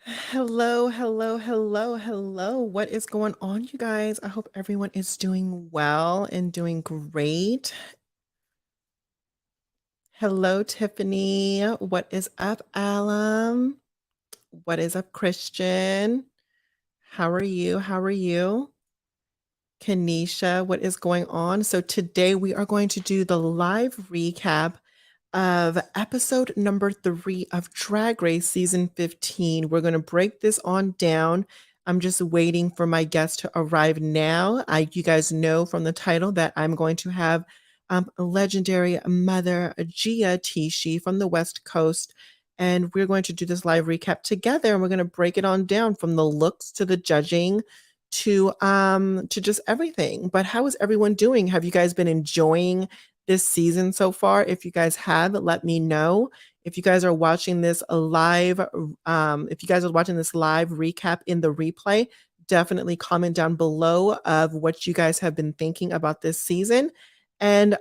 Hello, hello, hello, hello. What is going on, you guys? I hope everyone is doing well and doing great. Hello, Tiffany. What is up, Alam? What is up, Christian? How are you? How are you? Kanisha, what is going on? So today we are going to do the live recap of episode number 3 of Drag Race season 15. We're going to break this on down. I'm just waiting for my guest to arrive now. You guys know from the title that I'm going to have legendary mother Gia Tishi from the West Coast. And we're going to do this live recap together, and we're going to break it on down from the looks to the judging to just everything. But how is everyone doing? Have you guys been enjoying this season so far? If you guys have, let me know. If you guys are watching this live, if you guys are watching this live recap in the replay, definitely comment down below of what you guys have been thinking about this season. And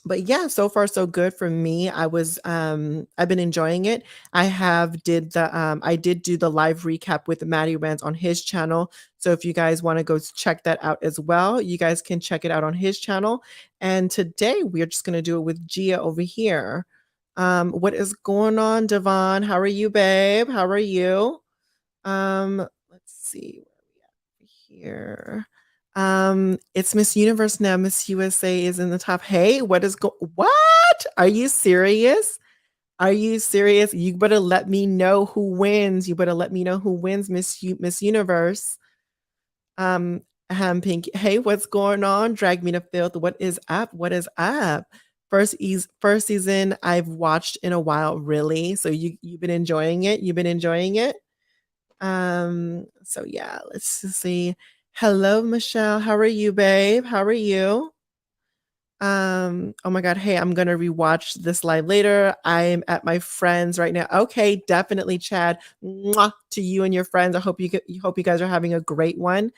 but yeah, so far so good for me. I've been enjoying it. I did do the live recap with Maddie Rand on his channel. So if you guys want to go check that out as well, you guys can check it out on his channel. And today we're just gonna do it with Gia over here. What is going on, Devon? How are you, babe? How are you? Let's see where we at here. It's Miss Universe now. Miss USA is in the top. Hey, what? Are you serious? Are you serious? You better let me know who wins. You better let me know who wins, Miss Universe. Pink. Hey, what's going on? Drag me to filth. What is up? What is up? First season I've watched in a while, really. So you've been enjoying it. You've been enjoying it. So yeah, let's just see. Hello, Michelle. How are you, babe? How are you? Oh my God. Hey, I'm gonna rewatch this live later. I'm at my friends right now. Okay, definitely, Chad. Mwah, to you and your friends. I hope you guys are having a great one.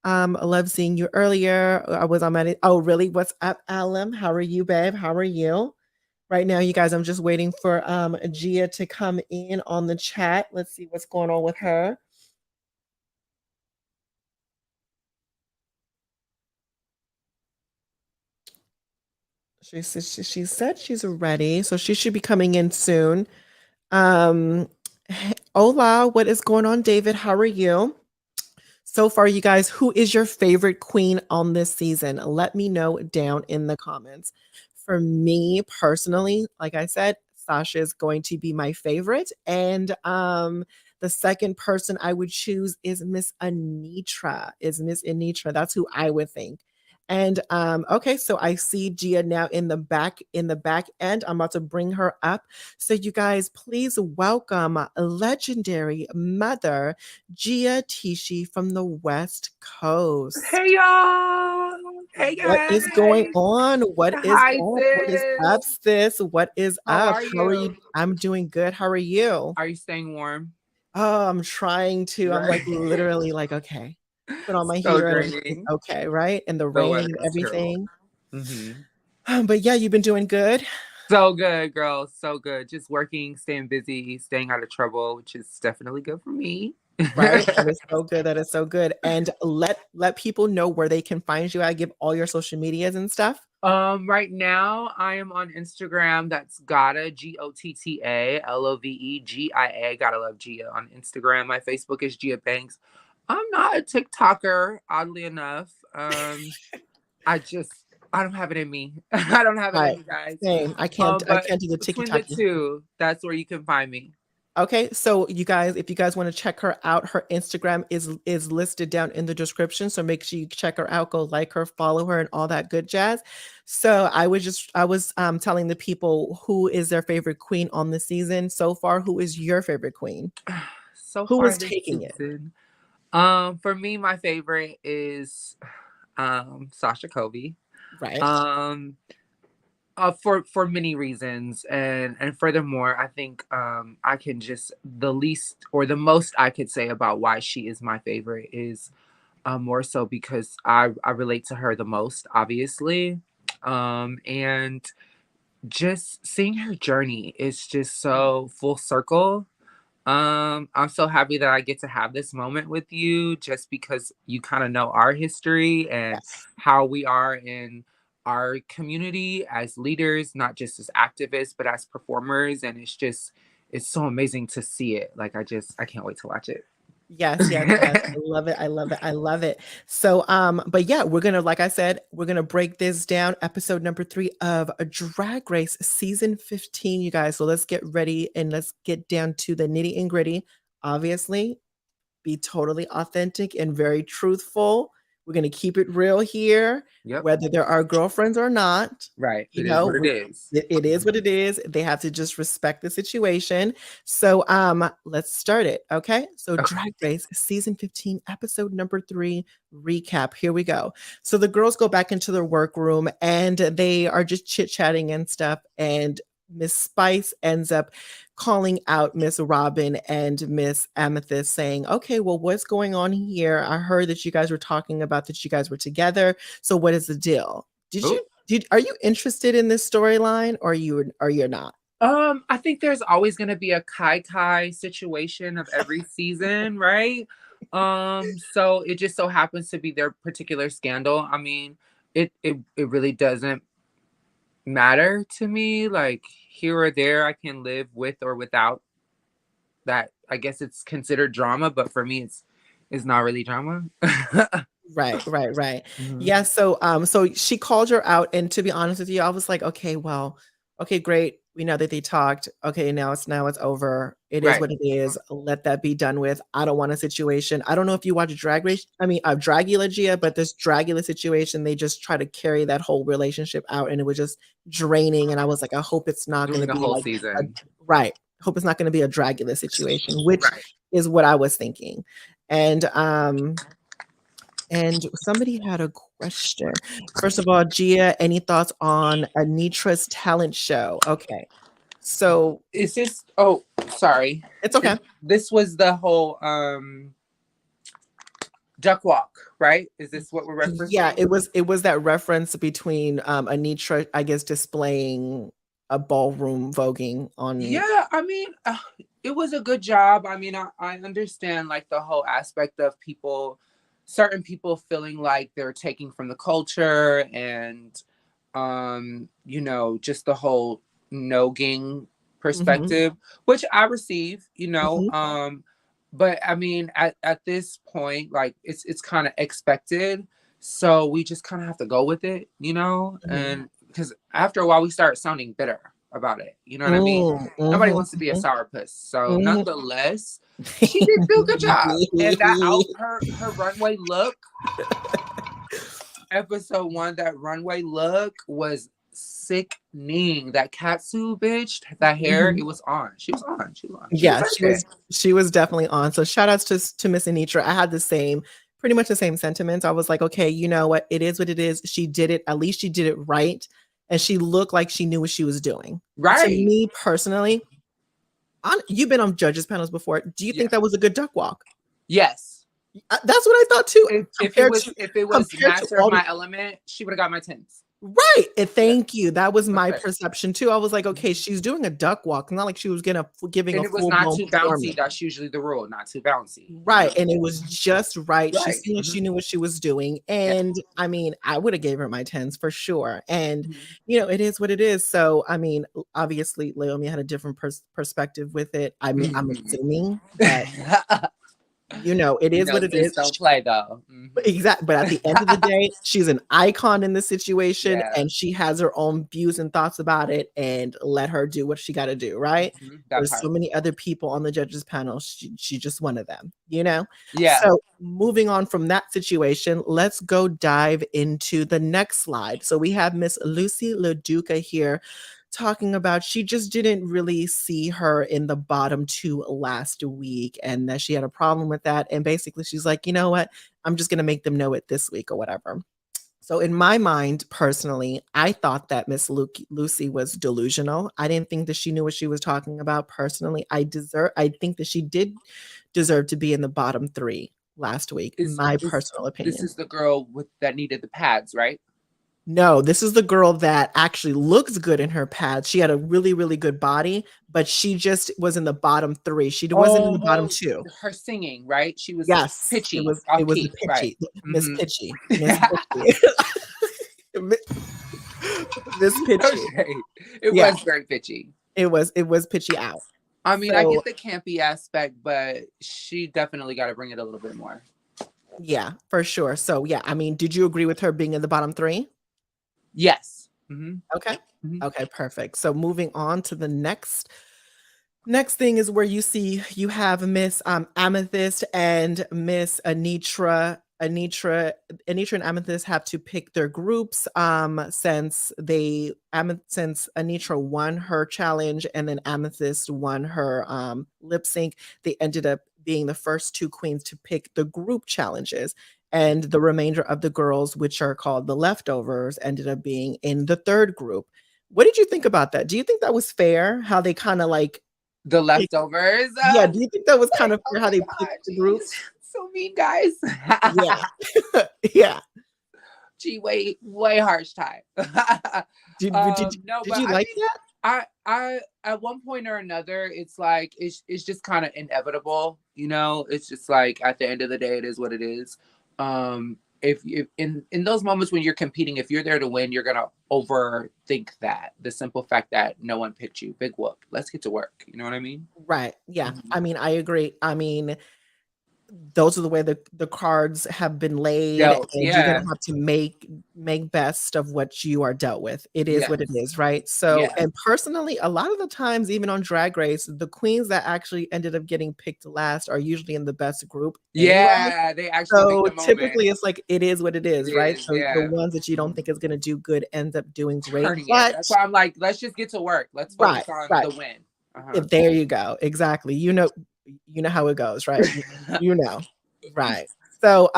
I love seeing you earlier. I was on my oh really? What's up, Alam? How are you, babe? How are you? Right now, you guys, I'm just waiting for Gia to come in on the chat. Let's see what's going on with her. She said she's ready, so she should be coming in soon. Um, Hola, what is going on, David? How are you? So far, you guys, who is your favorite queen on this season? Let me know down in the comments. For me personally, like I said, Sasha is going to be my favorite, and the second person I would choose is Miss Anitra. That's who I would think. And okay, so I see Gia now in the back end. I'm about to bring her up. So you guys, please welcome legendary mother Gia Tishi from the West Coast. Hey y'all! Hey What guys! is going on? What is Hi up? What is sis! up, sis? What is How up? are How are you? you? I'm doing good. How are you? Are you staying warm? Oh, I'm trying to. I'm Right. like literally like, okay, put on my So heater and I'm like, draining. okay, right? And the The rain and weather's terrible. everything. hmm But yeah, you've been doing good. So good, girl. So good. Just working, staying busy, staying out of trouble, which is definitely good for me. Right? That is so good. That is so good. And let people know where they can find you. I give all your social medias and stuff. Right now I am on Instagram. That's Gotta GOTTALOVEGIA. Gotta love Gia on Instagram. My Facebook is Gia Banks. I'm not a TikToker, oddly enough. I just I don't have it in me. I don't have it in Right. me, guys. Same. I But can't do the tiki between the taki. two, that's where you can find me. Okay, so you guys, if you guys want to check her out, her Instagram is listed down in the description. So make sure you check her out, go like her, follow her, and all that good jazz. So I was telling the people who is their favorite queen on the season so far. Who is your favorite queen? So Who far is this taking it? season. For me, my favorite is Sasha Kobe. Right. Um for many reasons, and furthermore I think I can just the least or the most I could say about why she is my favorite is more so because I relate to her the most, obviously. And just seeing her journey is just so full circle. I'm so happy that I get to have this moment with you just because you kind of know our history and Yes. how we are in our community as leaders, not just as activists, but as performers. And it's so amazing to see it. Like, I can't wait to watch it. Yes, yes, yes. I love it. I love it. I love it. So, but yeah, we're gonna, like I said, we're gonna break this down. Episode number 3 of a Drag Race season 15, you guys. So let's get ready and let's get down to the nitty and gritty. Obviously, be totally authentic and very truthful. We're going to keep it real here, Yep. whether there are girlfriends or not. Right. You It is know, what it is. it is what it is. They have to just respect the situation. So let's start it. Okay. So Okay. Drag Race season 15, episode number 3 recap. Here we go. So the girls go back into their workroom and they are just chit-chatting and stuff. And Miss Spice ends up calling out Miss Robin and Miss Amethyst saying, okay, well, what's going on here? I heard that you guys were talking about that you guys were together. So what is the deal? Are you interested in this storyline or you're not? I think there's always gonna be a Kai situation of every season, right? So it just so happens to be their particular scandal. I mean, it really doesn't matter to me. Like, here or there, I can live with or without that. I guess it's considered drama, but for me, it's not really drama. Right, right, right. Mhm. Yeah, so she called her out, and to be honest with you, I was like, "Okay, well, okay, great. We know that they talked. Okay, now it's over. It is Right. what it is. Let that be done with. I don't want a situation." I don't know if you watch Drag Race, I mean, Dragula, Gia, but this Dragula situation, they just try to carry that whole relationship out, and it was just draining, and I was like, "I hope it's not Doing gonna the be whole like a" season. right. Hope it's not gonna be a Dragula situation, which Right. is what I was thinking. And, and somebody had a question. First of all, Gia, any thoughts on Anitra's talent show? Okay. So Is this? Oh, sorry. it's okay. This was the whole duck walk, right? Is this what we're Yeah, referencing? it was that reference between Anitra, I guess, displaying a ballroom voguing on. Yeah, I mean, it was a good job. I mean, I understand like the whole aspect of certain people feeling like they're taking from the culture and, just the whole nogging Mhm, perspective, which I receive, mhm, but I mean, at this point, like it's kind of expected. So we just kind of have to go with it, mhm. and because after a while we start sounding bitter about it. You know what I mean? Nobody Mhm, wants to be a sourpuss. So mhm, nonetheless, she did do a good job. And that out her runway look, episode 1, that runway look was sickening. That katsu bitch, that hair, mhm. it was on. She was on. She was on. She Yeah, deserved it. she was definitely on. So shout outs to Miss Anitra. I had the same, pretty much the same sentiments. I was like, okay, you know what? It is what it is. She did it. At least she did it right. And she looked like she knew what she was doing. To Right. me personally, you've been on judges panels before. Do you Yeah. think that was a good duck walk? Yes. That's what I thought too. If it Compared was to if it was compared to master of all the my element, she would have got my tens. right. And Yeah. thank you. That was my Okay. perception too. I was like, okay, she's doing a duck walk. Not like she was giving a And it was full not blown too bouncy. performance. That's usually the rule, not too bouncy. Right, and it was just right. She Right. seemed like she knew what she was doing, Yeah. and I mean, I woulda gave her my 10s for sure, and, Mhm. it is what it is, so, I mean, obviously, Leomi had a different perspective with it. I mean, I'm Mhm. assuming, but, it You is know, what it sis is. don't play though. Mhm. But at the end of the day, she's an icon in this situation, Yeah. and she has her own views and thoughts about it, and let her do what she gotta do, right? That There's so part. many other people on the judges panel, she just one of them, you know? Yeah. So, moving on from that situation, let's go dive into the next slide. So, we have Miss Lucy LaDuca here talking about she just didn't really see her in the bottom 2 last week, and that she had a problem with that, and basically she's like, "You know what? I'm just gonna make them know it this week or whatever." So in my mind, personally, I thought that Miss Lucy was delusional. I didn't think that she knew what she was talking about personally. I think that she did deserve to be in the bottom 3 last week, Is my is personal this opinion. is the girl with that needed the pads, right? No, this is the girl that actually looks good in her pads. She had a really, really good body, but she just was in the bottom 3. She wasn't in the bottom Oh, 2. her singing, right? She was Yes, pitchy, it off was the key, right? pitchy, Miss Mm-hmm. Pitchy, Miss Pitchy. Miss Pitchy. Okay. It Yeah, was very pitchy. it was pitchy out. I mean, I So, get the campy aspect, but she definitely got to bring it a little bit more. yeah, for sure. So, yeah, I mean, did you agree with her being in the bottom 3? Yes. Mm-hmm. Okay. Mm-hmm. Okay, perfect. So moving on to the next thing is where you have Miss Amethyst and Miss Anitra. Anitra and Amethyst have to pick their groups since since Anitra won her challenge and then Amethyst won her lip sync. They ended up being the first 2 queens to pick the group challenges. And the remainder of the girls, which are called the leftovers, ended up being in the 3rd group. What did you think about that? Do you think that was fair? How they kind of like The picked, leftovers. yeah, do you think that was kind Like, of oh fair how my they God, picked the geez. groups? So mean, guys. Yeah. Yeah. Gee, way harsh time. No, Did but you I like think that? I at one point or another, it's like it's just kind of inevitable, you know. It's just like at the end of the day, it is what it is. If in those moments when you're competing, if you're there to win, you're gonna overthink that. The simple fact that no one picked you, big whoop. Let's get to work. You know what I mean? Right. Yeah. Mhm. I mean, I agree. I mean, those are the way the cards have been laid, Dealt, and you're yeah, gonna have to make best of what you are dealt with. It is what it yes, is, right? So, yes. and personally, a lot of the times, even on Drag Race, the queens that actually ended up getting picked last are usually in the best group anyway. Yeah, they actually make So, the moment. typically, it's like, it is what it It is, right? is, So, the yeah. ones that you don't think Mhm. is gonna do good ends up doing great, Turning it. but That's why I'm like, let's just get to work. Let's right, focus on right. the win. Uh-huh. If there you go, exactly. You know how it goes, right? You know. Right. So,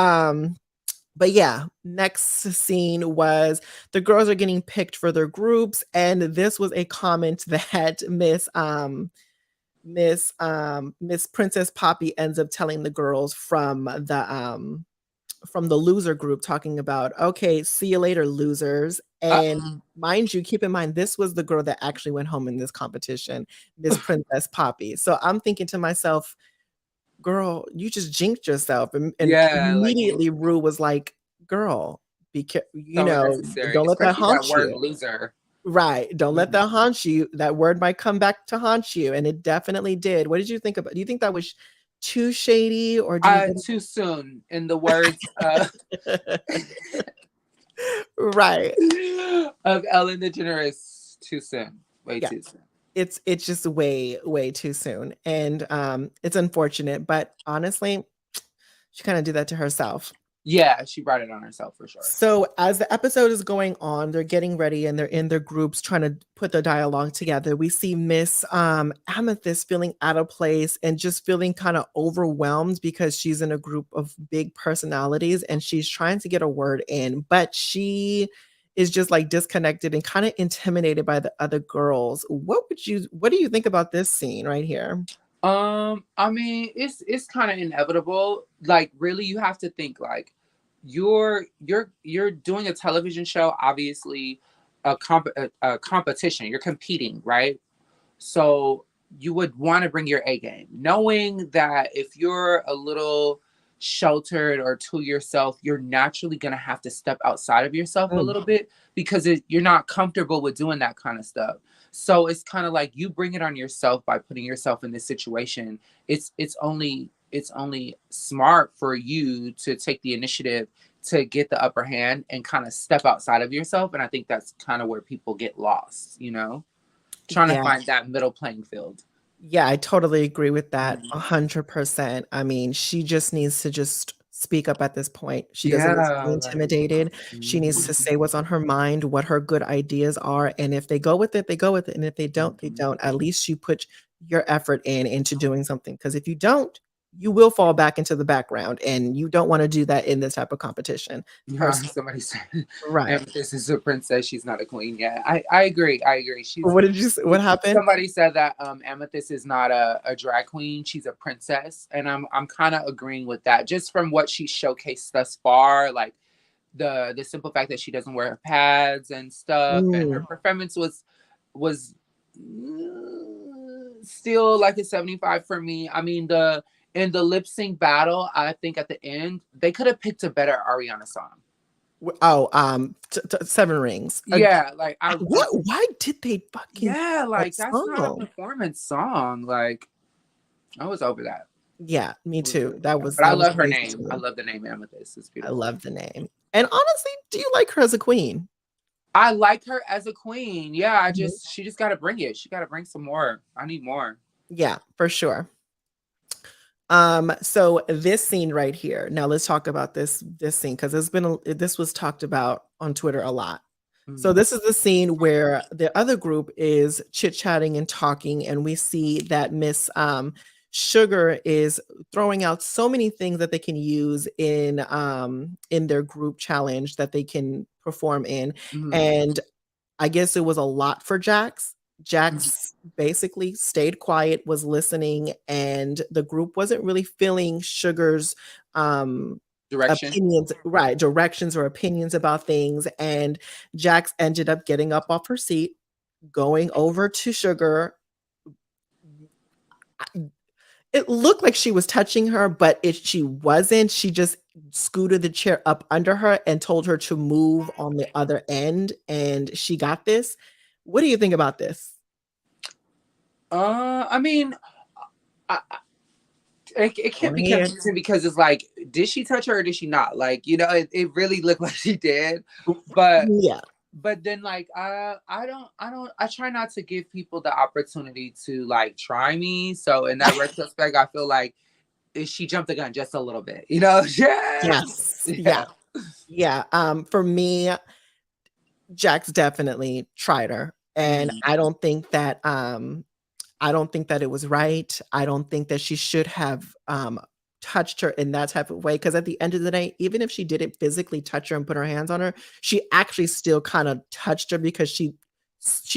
but yeah, next scene was the girls are getting picked for their groups, and this was a comment that Miss Princess Poppy ends up telling the girls from the loser group, talking about, okay, see you later, losers. And mind you, keep in mind, this was the girl that actually went home in this competition, Miss Princess Poppy. So I'm thinking to myself, girl, you just jinxed yourself. And Yeah, like you immediately Rue was like, girl, so unnecessary, don't let that especially that haunt word you. loser. Right. Don't let Mhm. that haunt you. That word might come back to haunt you. And it definitely did. What did you think about? Do you think that was too shady, or do you Too soon in the words right. of Ellen DeGeneres. Too soon. Way Yeah. too soon. It's just way, way too soon. And it's unfortunate, but honestly, she kind of did that to herself. Yeah, she brought it on herself for sure. So as the episode is going on, they're getting ready and they're in their groups trying to put the dialogue together. We see Miss Amethyst feeling out of place and just feeling kind of overwhelmed because she's in a group of big personalities and she's trying to get a word in, but she is just like disconnected and kind of intimidated by the other girls. What do you think about this scene right here? I mean, it's kind of inevitable. Like, really, you have to think like you're doing a television show, obviously a competition. You're competing, right? So you would want to bring your A game, knowing that if you're a little sheltered or to yourself, you're naturally going to have to step outside of yourself a Mm, little bit because you're not comfortable with doing that kind of stuff. So it's kind of like you bring it on yourself by putting yourself in this situation. It's only smart for you to take the initiative to get the upper hand and kind of step outside of yourself. And I think that's kind of where people get lost, trying to yeah. find that middle playing field. Yeah, I totally agree with that Mhm. 100%. I mean, she just needs to just speak up at this point. She doesn't need to Yeah, be like intimidated. She needs to mhm, say what's on her mind, what her good ideas are, and if they go with it, they go with it, and if they don't, they mhm. don't. At least you put your effort into doing something, because if you don't, you will fall back into the background, and you don't wanna do that in this type of competition. Yeah, Person somebody said, Right. "Amethyst is a princess. She's not a queen." Yeah, I agree. I agree. What did you say? What happened? Somebody said that Amethyst is not a drag queen. She's a princess, and I'm kind of agreeing with that. Just from what she showcased thus far, like the simple fact that she doesn't wear her pads and stuff, and her Mm. performance was still like a 75 for me. I mean, in the lip sync battle, I think at the end they could have picked a better Ariana song. Oh, Seven Rings. Yeah, like I What? Why did they fucking yeah, that like that's not a song? performance song. Like I was over that. Yeah, me I was too. really over That that. was But I that was love her crazy to name. I me. love the name Amethyst. It's I beautiful. love the name. And honestly, do you like her as a queen? I like her as a queen. Yeah, Mhm. she just gotta bring it. She gotta bring some more. I need more. Yeah, for sure. So this scene right here. Now let's talk about this scene because this was talked about on Twitter a lot. So Mm. this is the scene where the other group is chit-chatting and talking, and we see that Miss Sugar is throwing out so many things that they can use in their group challenge that they can perform in. Mm. And I guess it was a lot for Jax. Jax basically stayed quiet, was listening, and the group wasn't really feeling Sugar's Direction. opinions, right, directions or opinions about things. And Jax ended up getting up off her seat, going over to Sugar. It looked like she was touching her, but she wasn't. She just scooted the chair up under her and told her to move on the other end, and she got this. What do you think about this? I mean, I, it Go can't be ahead. confusing because it's like, did she touch her or did she not? Like, you know, it really looked like she did, but Yeah. then like I try not to give people the opportunity to like try me. So in that retrospect, I feel like she jumped the gun just a little bit, you know? Yeah. Yes. Yeah. Yeah. Yeah. For me, Jax definitely tried her. And Mm. I don't think that it was right. I don't think that she should have touched her in that type of way. Because at the end of the day, even if she didn't physically touch her and put her hands on her, she actually still kind of touched her because she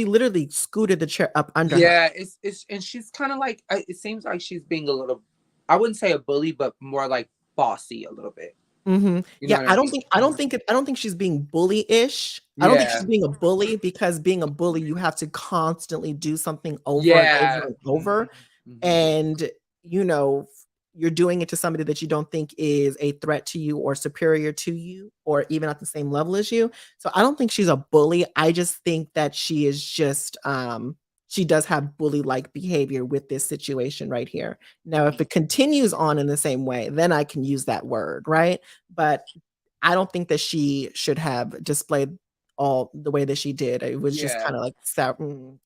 literally scooted the chair up under her. Yeah, it's and she's kind of like it seems like she's being a little, I wouldn't say a bully, but more like bossy a little bit. Mhm. You know Yeah, what I mean? I don't think she's being bully-ish. I don't think she's Yeah. being a bully because being a bully, you have to constantly do something over and over Yeah. and Mhm. over. Mhm. And, you know, you're doing it to somebody that you don't think is a threat to you or superior to you or even at the same level as you. So I don't think she's a bully. I just think that she is just she does have bully-like behavior with this situation right here. Now, if it continues on in the same way, then I can use that word, right? But I don't think that she should have displayed all the way that she did. It was just Yeah. kinda like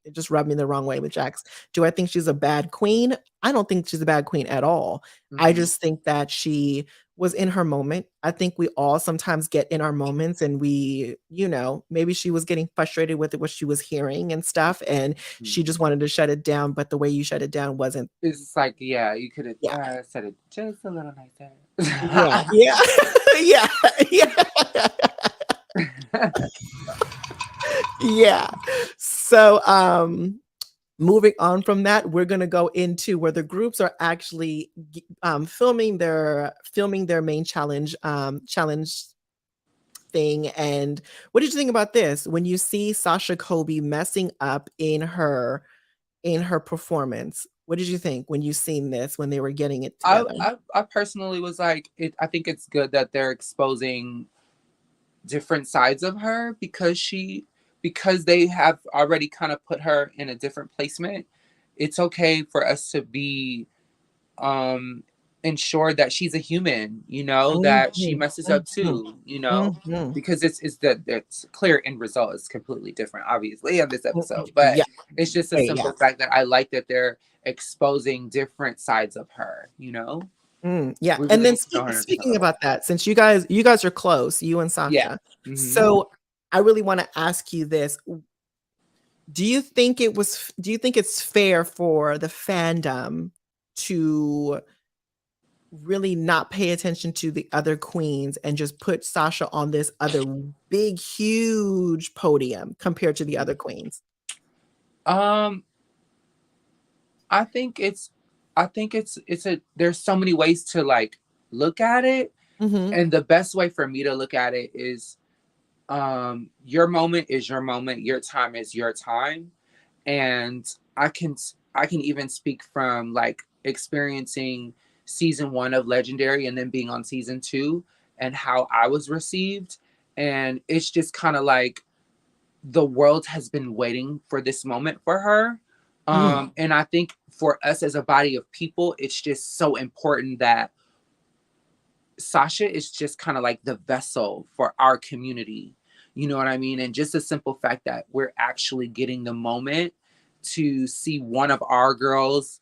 it just rubbed me the wrong way with Jax. Do I think she's a bad queen? I don't think she's a bad queen at all. I Mhm. just think that she was in her moment. I think we all sometimes get in our moments and we, maybe she was getting frustrated with what she was hearing and stuff, and she Mhm. just wanted to shut it down, but the way you shut it down wasn't. It's like, yeah, you could have Yeah. said it just a little nicer. Yeah, yeah. Yeah, yeah. Yeah. So, moving on from that, we're gonna go into where the groups are actually filming their main challenge thing. And what did you think about this? When you see Sasha Colby messing up in her performance, what did you think when you seen this when they were getting it together? I personally was like, I think it's good that they're exposing different sides of her because they have already kind of put her in a different placement. It's okay for us to be um ensure that she's a human, you know, that she Mhm, messes up mhm, too, you know, mhm, because it's that it's clear end result is completely different, obviously, on this mhm. episode. But Yeah, it's just a yeah. simple fact that I like that they're exposing different sides of her, you know. Yeah, We and really then get to know her in a different speaking level. about that, since you guys are close, you and Yeah. Sasha. Hmm. So, I really wanna ask you this. Do you think it's fair for the fandom to really not pay attention to the other queens and just put Sasha on this other big, huge podium compared to the other queens? um I think it's I think it's a there's so many ways to like look at it. Mm-hmm. And the best way for me to look at it is, your moment is your moment, your time is your time. And I can even speak from like experiencing season 1 of Legendary and then being on season 2 and how I was received. And it's just kind of like the world has been waiting for this moment for her. And I think for us as a body of people, it's just so important that Sasha is just kind of like the vessel for our community. You know what I mean? And just the simple fact that we're actually getting the moment to see one of our girls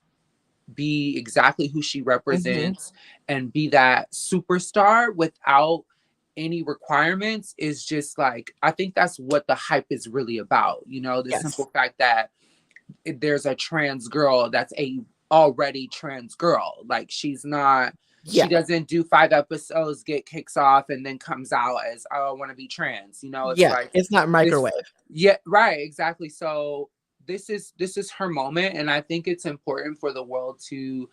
be exactly who she represents and be that superstar without any requirements is just like, I think that's what the hype is really about. You know, the Yes. simple fact that there's a trans girl that's a already trans girl. Like she's not, Yeah. she doesn't do 5 episodes, get kicks off, and then comes out as, oh, I want to be trans. You know, it's Yeah. like It's not this, microwave. yeah, right, exactly. So this is her moment, and I think it's important for the world to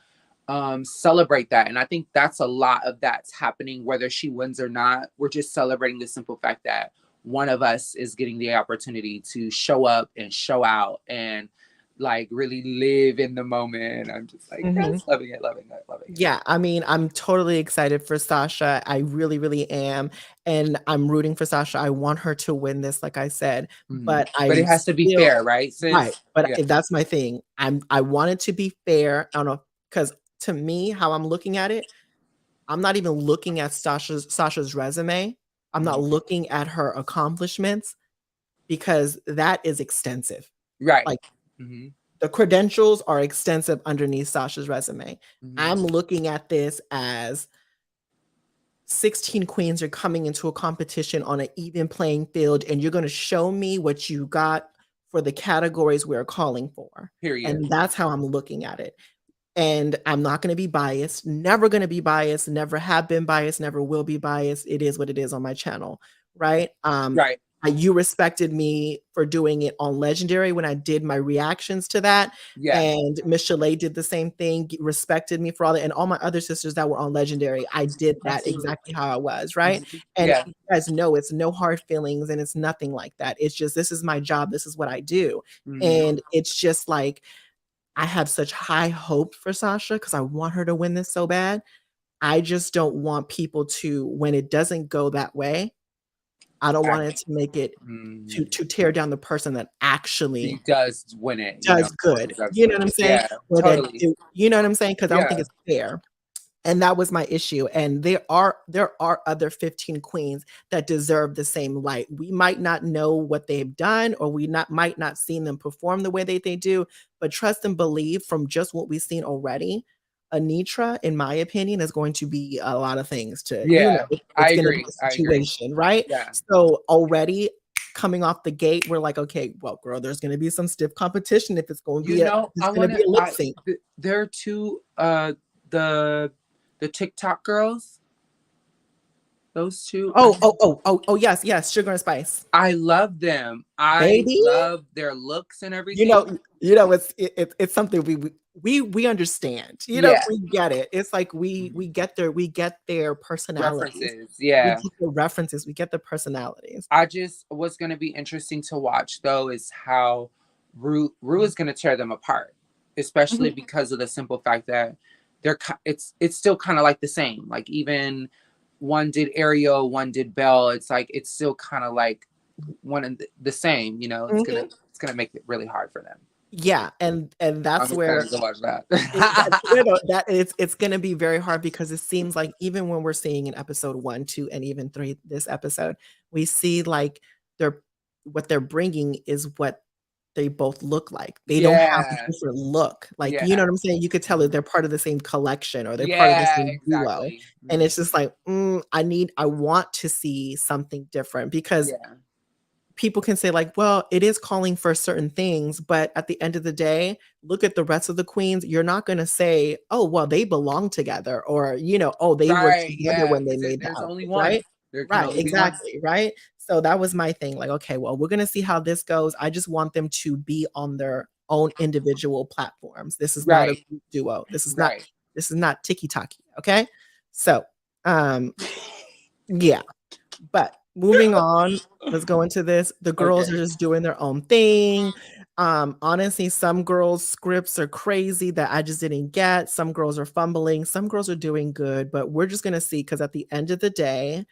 celebrate that. And I think that's a lot of that's happening, whether she wins or not. We're just celebrating the simple fact that one of us is getting the opportunity to show up and show out and like really live in the moment. I'm just like, yes, loving it, loving it, loving it. Yeah, I mean, I'm totally excited for Sasha. I really, really am. And I'm rooting for Sasha. I want her to win this, like I said. But But it has to be fair, right, sis? Right. But Yeah. that's my thing. I want it to be fair. I don't know, because to me, how I'm looking at it, I'm not even looking at Sasha's resume. I'm not looking at her accomplishments because that is extensive. Right. Like the credentials are extensive underneath Sasha's resume. I'm looking at this as 16 queens are coming into a competition on an even playing field, and you're going to show me what you got for the categories we're calling for. Period. And that's how I'm looking at it. And I'm not going to be biased, never going to be biased, never have been biased, never will be biased. It is what it is on my channel, right? Right. You respected me for doing it on Legendary when I did my reactions to that. Yeah. And Miss Chalet did the same thing, respected me for all that. And all my other sisters that were on Legendary, I did that exactly how I was, right? And you guys know it's no hard feelings and it's nothing like that. It's just, this is my job. This is what I do. And it's just like, I have such high hope for Sasha because I want her to win this so bad. I just don't want people to, when it doesn't go that way, I don't want it to make it to tear down the person that actually does win it, does good. You know what I'm saying? Yeah, totally. You know what I'm saying? Because I don't think it's fair. And that was my issue. And there are other 15 queens that deserve the same light. We might not know what they've done, or we might not seen them perform the way that they do, but trust and believe from just what we've seen already, Anitra, in my opinion, is going to be a lot of things to, it's going to be a situation, right? Yeah. So already coming off the gate, we're like, okay, well, girl, there's going to be some stiff competition if it's going to be a lip sync. There are two, the TikTok girls, those two. Oh, yes, Sugar and Spice. I love them. Baby? Love their looks and everything. You know, it's something we understand. You know, we get it. It's like we get their personalities. References, yeah. We get the references. We get the personalities. What's going to be interesting to watch though is how Ru is going to tear them apart, especially because of the simple fact that it's still kind of like the same. Like even one did Ariel, one did Belle. It's like it's still kind of like one and the same. You know, it's gonna make it really hard for them. Yeah, and that's where to watch that. It's gonna be very hard because it seems like even when we're seeing in episode 1, 2, and even 3, this episode, we see like what they're bringing is what they both look like. They don't have a different look. Like, you know what I'm saying? You could tell that they're part of the same collection or they're part of the same duo. And it's just like, I want to see something different because people can say like, well, it is calling for certain things, but at the end of the day, look at the rest of the queens. You're not going to say, oh, well, they belong together or, they were together when they made that. There's only one. Right? Right, exactly, right? So that was my thing. Like, okay, well, we're gonna see how this goes. I just want them to be on their own individual platforms. This is not a duo. This is not tiki-taki. Okay. So Yeah. But moving on, let's go into this. The girls Okay. are just doing their own thing. Honestly, some girls' scripts are crazy that I just didn't get. Some girls are fumbling. Some girls are doing good, but we're just gonna see because at the end of the day,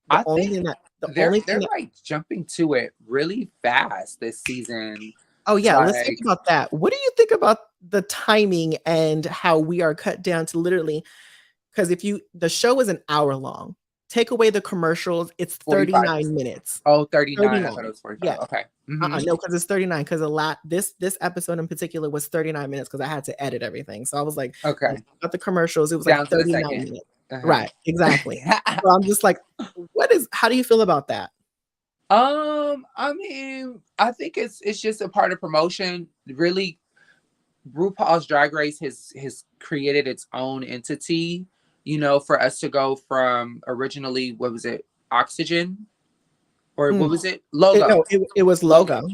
I think the they're only thing they're that like jumping to it really fast this season. oh yeah, let's think Like, about that. What do you think about the timing and how we are cut down to literally because if you the show is an hour long, take away the commercials, it's 45. 39 minutes. Oh, 39. I thought it 39. was 45. Yeah. Okay. Hmm. No, because it's 39. Because a lot this episode in particular was 39 minutes because I had to edit everything. So I was like, when Okay. I got the commercials, it was like Down to the 39 second. minutes. Uh-huh. Right, exactly. So I'm just like, how do you feel about that? I mean, I think it's just a part of promotion. Really, RuPaul's Drag Race has created its own entity, for us to go from originally, what was it, Oxygen? Or Mm. what was it? Logo. No, it was Logo. logo.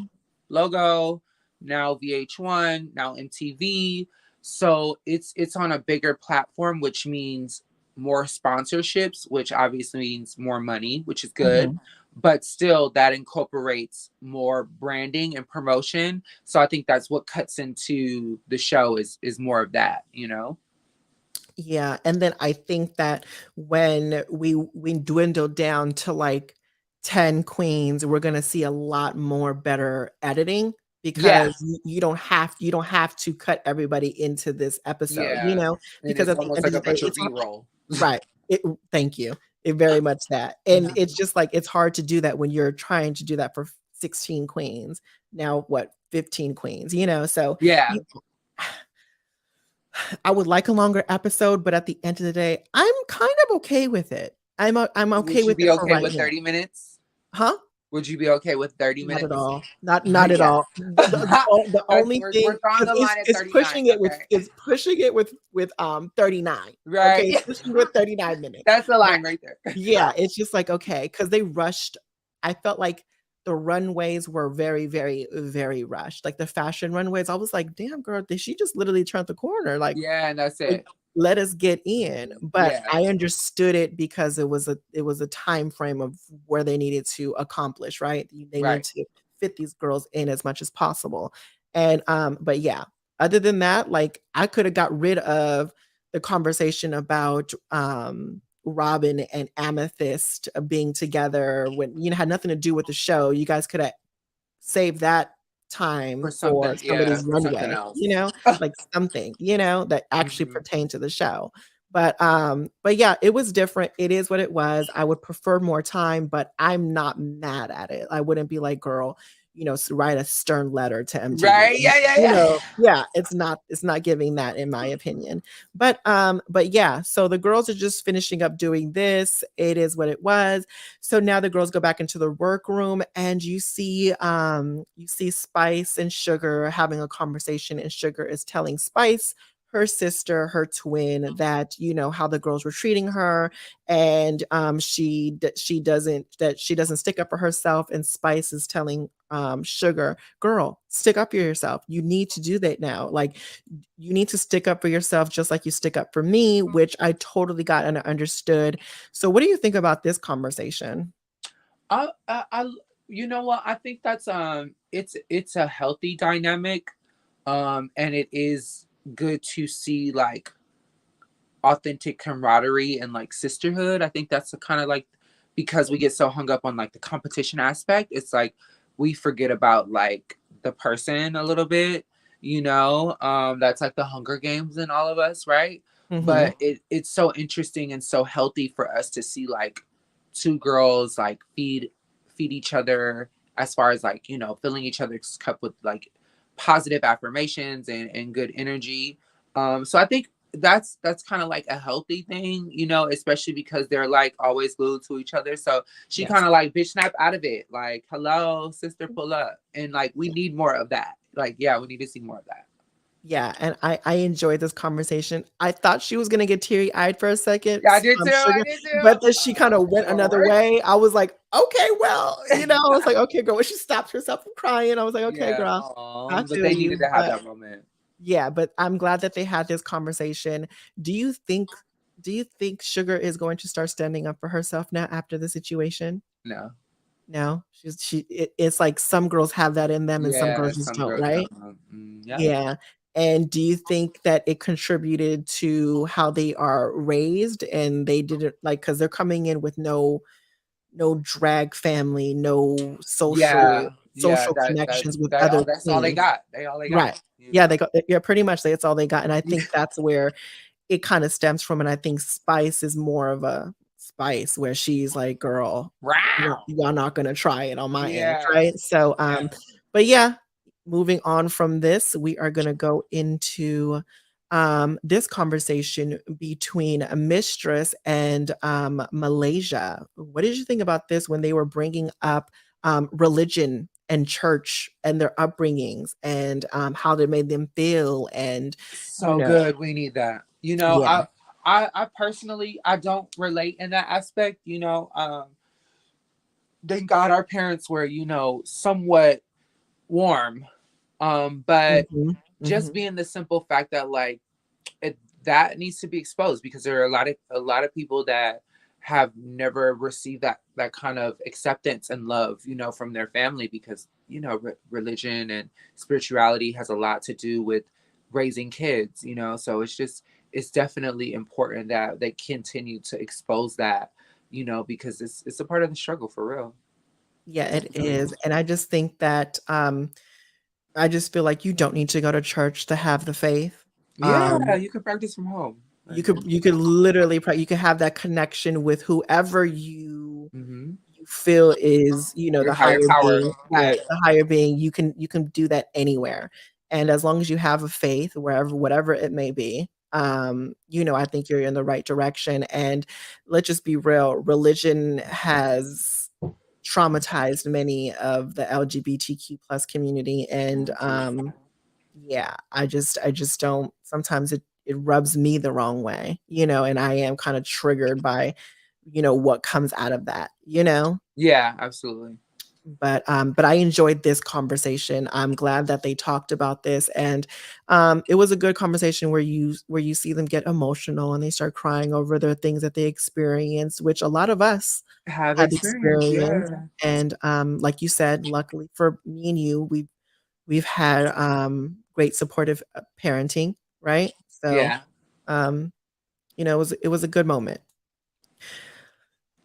Logo, now VH1, now MTV. So it's on a bigger platform, which means more sponsorships, which obviously means more money, which is good. Mhm. But still, that incorporates more branding and promotion. So I think that's what cuts into the show is more of that. Yeah, and then I think that when we dwindle down to like 10 queens, we're gonna see a lot more better editing Yeah, because you don't have to cut everybody into this episode, yeah. And because it's at the almost end of like the a day, bunch of it's hard. B-roll. Right. Thank you. It very much that. And it's just like it's hard to do that when you're trying to do that for 16 queens. Now what, 15 queens. So Yeah. you I would like a longer episode, but at the end of the day, I'm kind of okay with it. I'm okay Would you with be it for okay right with now. 30 minutes? Huh? Would you be okay with 30 Not at minutes? all. Not at Yeah. all. The only We're thing drawing because the line at it's 39. pushing it with Okay. 39. Okay, Right. it's pushing with 39 minutes. That's the But line right there. yeah, it's just like okay, because they rushed. I felt like the runways were very, very, very rushed. Like the fashion runways, I was like, damn girl, did she just literally turn the corner? Yeah, and that's Like, it. let us get in. But Yeah. I understood it because it was a time frame of where they needed to accomplish, right? They need Right. to fit these girls in as much as possible. And but yeah, other than that, like I could have got rid of the conversation about Robin and Amethyst being together when had nothing to do with the show. You guys could have saved that time For something, for yeah, somebody's for something runway, else. like something, that actually Mhm. pertained to the show. But yeah, it was different. It is what it was. I would prefer more time, but I'm not mad at it. I wouldn't be like, girl, write a stern letter to MTV. Right. Yeah, yeah, yeah. Yeah, it's not giving that in my opinion. But yeah, so the girls are just finishing up doing this. It is what it was. So now the girls go back into the workroom and you see Spice and Sugar having a conversation, and Sugar is telling Spice, her sister, her twin, that how the girls were treating her, and she doesn't stick up for herself. And Spice is telling Sugar, girl, stick up for yourself. You need to do that now. Like you need to stick up for yourself just like you stick up for me, which I totally got and understood. So what do you think about this conversation? I you know what? I think that's it's a healthy dynamic, and it is good to see like authentic camaraderie and like sisterhood. I think that's the kind of like, because we get so hung up on like the competition aspect, it's like we forget about like the person a little bit. That's like the Hunger Games in all of us, right? Mhm. But it's so interesting and so healthy for us to see like two girls like feed each other, as far as like filling each other's cup with like positive affirmations and good energy. So I think that's kind of like a healthy thing, especially because they're like always glued to each other. So she Yes. kind of like bitch snap out of it, like, hello, sister, pull up. And like we need more of that. Like, yeah, we need to see more of that. Yeah, and I enjoyed this conversation. I thought she was gonna get teary-eyed for a second, Yeah, I did too. I Sugar, did too. but then she kinda went another Lord. way. I was like, "Okay, well," I was like, "Okay, girl." When she stopped herself from crying, I was like, "Okay, Yeah. girl, I But feel they needed you." to have But that moment. yeah, but I'm glad that they had this conversation. Do you think do you think Sugar is going to start standing up for herself now after the situation? No. No, it's like some girls have that in them and some Yeah, girls just some don't, girls right? don't. Yeah. Yeah. And do you think that it contributed to how they are raised and they didn't like because they're coming in with no drag family, no Yeah, yeah, social that connections with they other all that's all they queens. got. They all they got, Right. you Yeah, know? they got yeah, pretty much that's all they got, and I think that's where it kinda stems from, and I think Spice is more of a Spice where she's like, "Girl, Wow. y'all not gonna try it on my end," Yeah, right? So, yeah. but yeah, moving on from this, we are gonna go into, this conversation between a Mistress and, Malaysia. What did you think about this when they were bringing up, religion and church and their upbringings and, how they made them feel and, you So know good, we need that. Yeah. I personally, I don't relate in that aspect, thank God our parents were, somewhat warm, but Mhm, just mhm. being the simple fact that, like, it that needs to be exposed because there are a lot of people that have never received that kind of acceptance and love, from their family because religion and spirituality has a lot to do with raising kids, so it's definitely important that they continue to expose that, because it's a part of the struggle for real. Yeah, It it really is, is. and I just think that, I just feel like you don't need to go to church to have the faith. Yeah, you can practice from home. You could literally you could have that connection with whoever you feel is, Your the higher higher power. being, Yeah. right, the higher being, you can do that anywhere, and as long as you have a faith wherever whatever it may be, I think you're in the right direction, and let's just be real, religion has traumatized many of the LGBTQ plus community, and, yeah, I just don't sometimes it rubs me the wrong way, and I am kinda triggered by, what comes out of that, you know? Yeah, absolutely. But I enjoyed this conversation. I'm glad that they talked about this, and, it was a good conversation where you see them get emotional and they start crying over the things that they experienced, which a lot of us Have have experience, experienced, yeah. and, like you said, luckily for me and you, we've had, great supportive, parenting, right? So, Yeah. um, it was a good moment.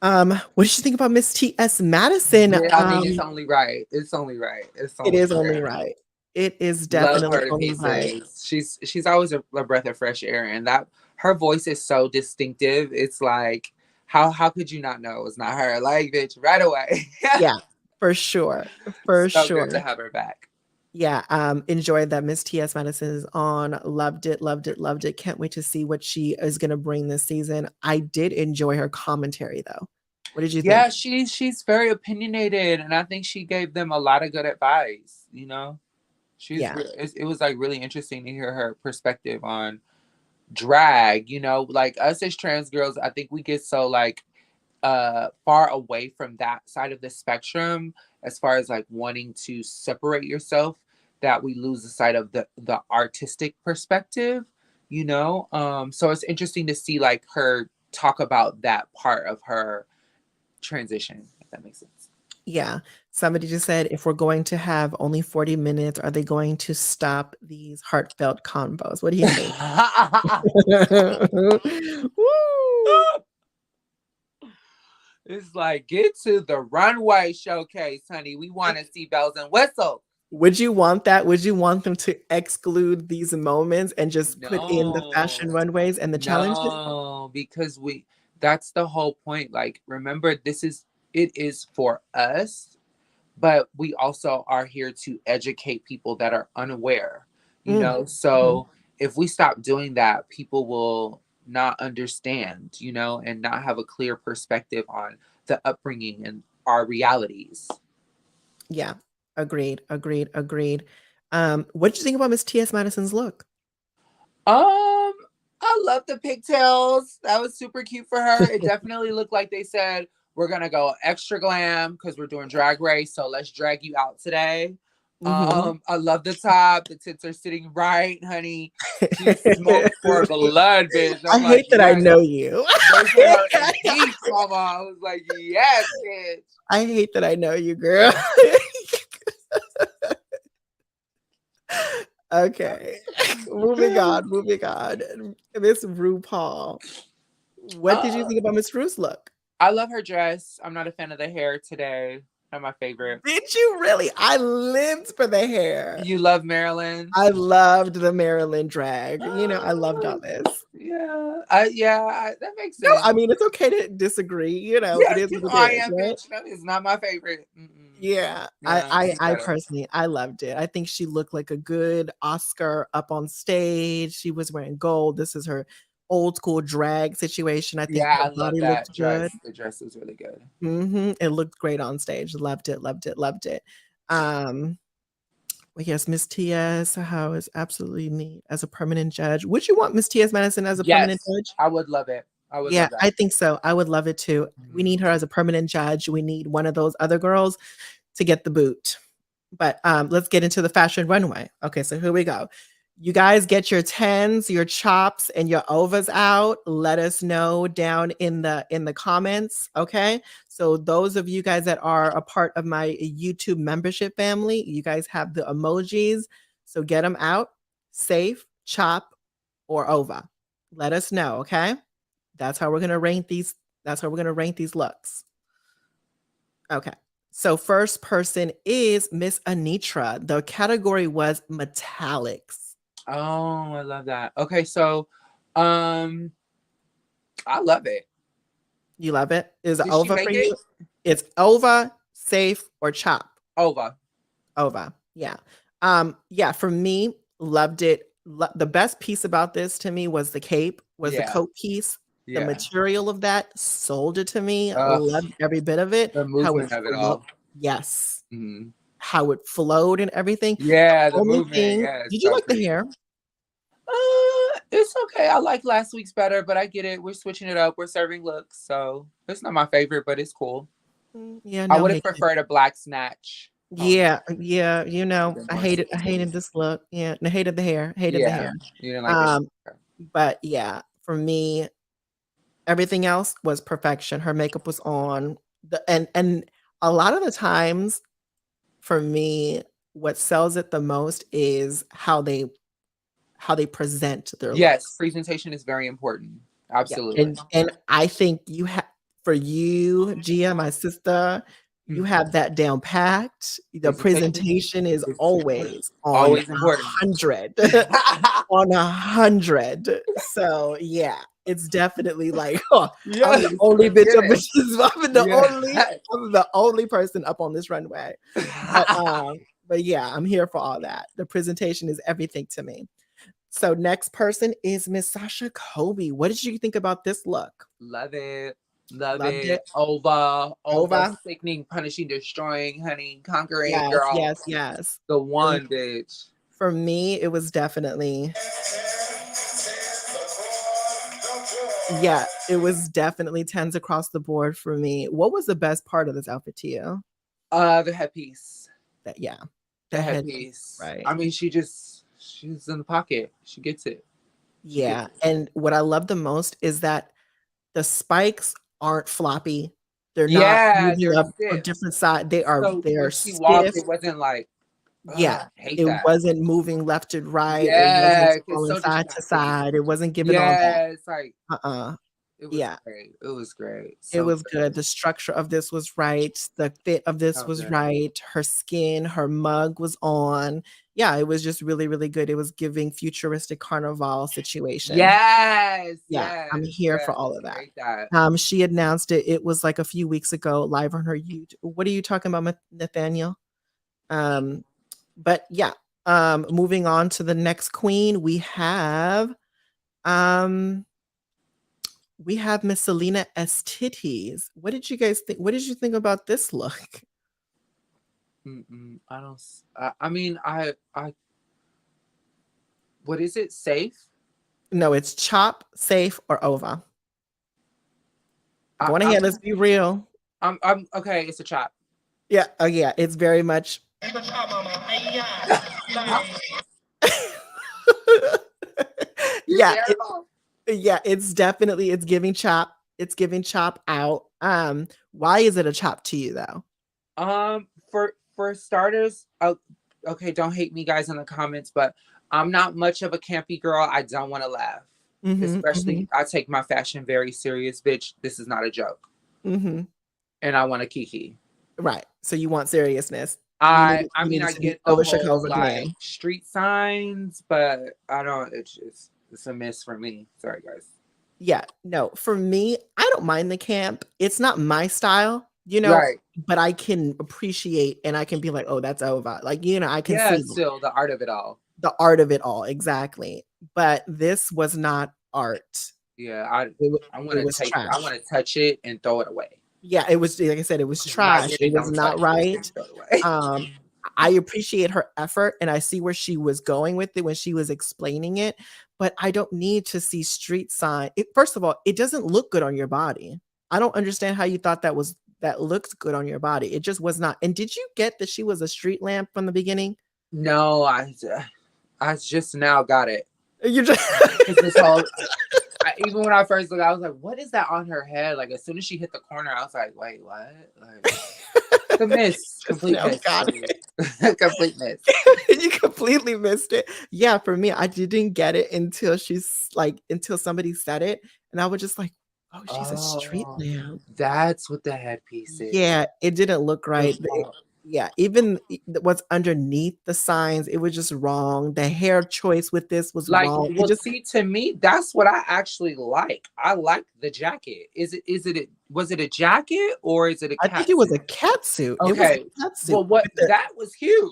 What did you think about Miss T.S. Madison? Yeah, I mean, it's only right. It's only right. It's It only is only fair. right. It is Love definitely her to only right. pieces. She's always a breath of fresh air, and that her voice is so distinctive. It's like, how could you not know it's not her? Like, bitch, right away. Yeah, for sure, for So good to sure. have her back. Yeah, enjoyed that Miss T.S. Madison is on, loved it, loved it, loved it, can't wait to see what she is gonna bring this season. I did enjoy her commentary, though. What did you think? Yeah, she's very opinionated, and I think she gave them a lot of good advice. Yeah. It was like really interesting to hear her perspective on drag. Like us as trans girls, I think we get so like far away from that side of the spectrum as far as like wanting to separate yourself that we lose the sight of the artistic perspective. So it's interesting to see like her talk about that part of her transition, if that makes sense. Yeah. Somebody just said, "If we're going to have only 40 minutes, are they going to stop these heartfelt convos?" What do you think? Woo! It's like, get to the runway showcase, honey. We want to see bells and whistles. Would you want that? Would you want them to exclude these moments and just put in the fashion No, runways and the challenges? no, because that's the whole point. Like, remember, it is for us, but we also are here to educate people that are unaware, Mm, mhm. So if we stop doing that, people will not understand, and not have a clear perspective on the upbringing and our realities. Yeah. Agreed, agreed, agreed. What did you think about Miss T.S. Madison's look? I love the pigtails. That was super cute for her. It definitely looked like they said, we're gonna go extra glam because we're doing drag race, so let's drag you out today. I love the top. The tits are sitting right, honey. She smoked for blood, bitch. I I'm hate like, that I yes. know you. Those are her MPs, mama. I was like, yes, bitch. I hate that I know you, girl. Okay. Moving on. Miss RuPaul. What did you think about Miss Ru's look? I love her dress. I'm not a fan of the hair today. Not my favorite. Did you really? I lived for the hair. You love Marilyn? I loved the Maryland drag. You know, I loved all this. Yeah. That makes No, sense. I mean, it's okay to disagree. You know, Yeah, it is you know, what I it is, am, right? bitch. That is not my favorite. Yeah, I personally, I loved it. I think she looked like a good Oscar up on stage. She was wearing gold. This is her old school drag situation. I think I her love body that looked dress. good. The dress was really good. It looked great on stage. Loved it. Well, yes, Miss Ts How is absolutely neat as a permanent judge. Would you want Miss Ts Madison as a permanent judge? I would love it. I would Yeah, love that. I think so. I would love it too. We need her as a permanent judge. We need one of those other girls to get the boot. But let's get into the fashion runway. Okay, so here we go. You guys get your 10s, your chops, and your ovas out. Let us know down in the comments. Okay. So those of you guys that are a part of my YouTube membership family, you guys have the emojis. So get them out. Safe, chop, or ova. Let us know. Okay. That's how we're gonna rank these. That's how we're gonna rank these looks. Okay. So first person is Miss Anitra. The category was metallics. Oh, I love that. Okay, so I love it. You love it? Is it Did she over make for it? you? It's over, safe, or chop. Over. Over. Yeah. Yeah, for me, loved it. The best piece about this to me was the cape, was the coat piece. The material of that sold it to me. Loved every bit of it. The movement of it all. Yes. Mm-hmm. How it flowed and everything. Yeah, the movement. Yeah. Did you like the hair? It's okay. I like last week's better, but I get it. We're switching it up. We're serving looks, so it's not my favorite, but it's cool. Yeah, I would have preferred a black snatch. Yeah. You know, I hated this look. Yeah, I hated the hair. Hated the hair. You didn't like but yeah, for me, everything else was perfection. Her makeup was on. And a lot of the times, for me, what sells it the most is how they present their looks. Presentation is very important. Absolutely. Yeah. And I think you have, for you, Gia, my sister, you have that down packed. The presentation is always on 100. On 100. So yeah, it's definitely like, I'm the only bitch up. I'm the only person up on this runway. But yeah, I'm here for all that. The presentation is everything to me. So next person is Miss Sasha Colby. What did you think about this look? Love it. Loved it. Over. Sickening, punishing, destroying, honey, conquering, girl. Yes. The one, bitch. For me, it was definitely. Yeah, it was definitely 10s across the board for me. What was the best part of this outfit to you? The headpiece. The headpiece. Right. I mean, she's in the pocket. She gets it. Yeah. And what I love the most is that the spikes aren't floppy. They're not moving up a different side. They're stiff. It wasn't like, it wasn't moving left and right. Yeah, it wasn't falling side to side. It wasn't giving all that. It's like It was great. It was great. It was good. The structure of this was right. The fit of this was right. Her skin, her mug was on. Yeah, it was just really, really good. It was giving futuristic carnival situation. Yes. I'm here for all of that. She announced it. It was like a few weeks ago, live on her YouTube. What are you talking about, Nathaniel? But yeah. Moving on to the next queen, we have Miss Selena Estites. What did you guys think? What did you think about this look? I mean, what is it? Safe? No, it's chop, safe, or over. Go on ahead. Let's be real. I'm okay. It's a chop. Yeah. Oh yeah. It's very much Yeah, yeah, it's definitely it's giving chop. It's giving chop out. Why is it a chop to you though? For starters, okay, don't hate me guys in the comments, but I'm not much of a campy girl. I don't want to laugh. Especially I take my fashion very serious, bitch. This is not a joke. And I want a kiki. Right. So you want seriousness. I get the whole like street signs, but I don't, it's a miss for me. Sorry guys. Yeah, no, for me, I don't mind the camp. It's not my style, you know, Right. but I can appreciate and I can be like, oh, that's over. Like, you know, I can see still the art of it all. The art of it all, exactly. But this was not art. Yeah, I want to touch it and throw it away. Yeah, it was, like I said, it was trash. It was not right. I appreciate her effort and I see where she was going with it when she was explaining it, but I don't need to see street sign. First of all, it doesn't look good on your body. I don't understand how you thought that looked good on your body. It just was not. And did you get that she was a street lamp from the beginning? No, I just now got it. You just this whole, even when I first looked, I was like, what is that on her head? Like, as soon as she hit the corner, I was like, wait, what? Like, the miss. Complete miss. Complete miss. You completely missed it. Yeah, for me, I didn't get it until until somebody said it. And I was just like, oh, she's a street lamp. That's what the headpiece is. Yeah, it didn't look right. Yeah, even what's underneath the signs, it was just wrong. The hair choice with this was wrong. Well, see, to me, that's what I actually like. I like the jacket. Was it a jacket or is it a cat I think it was a cat suit. Okay. Well, that was cute.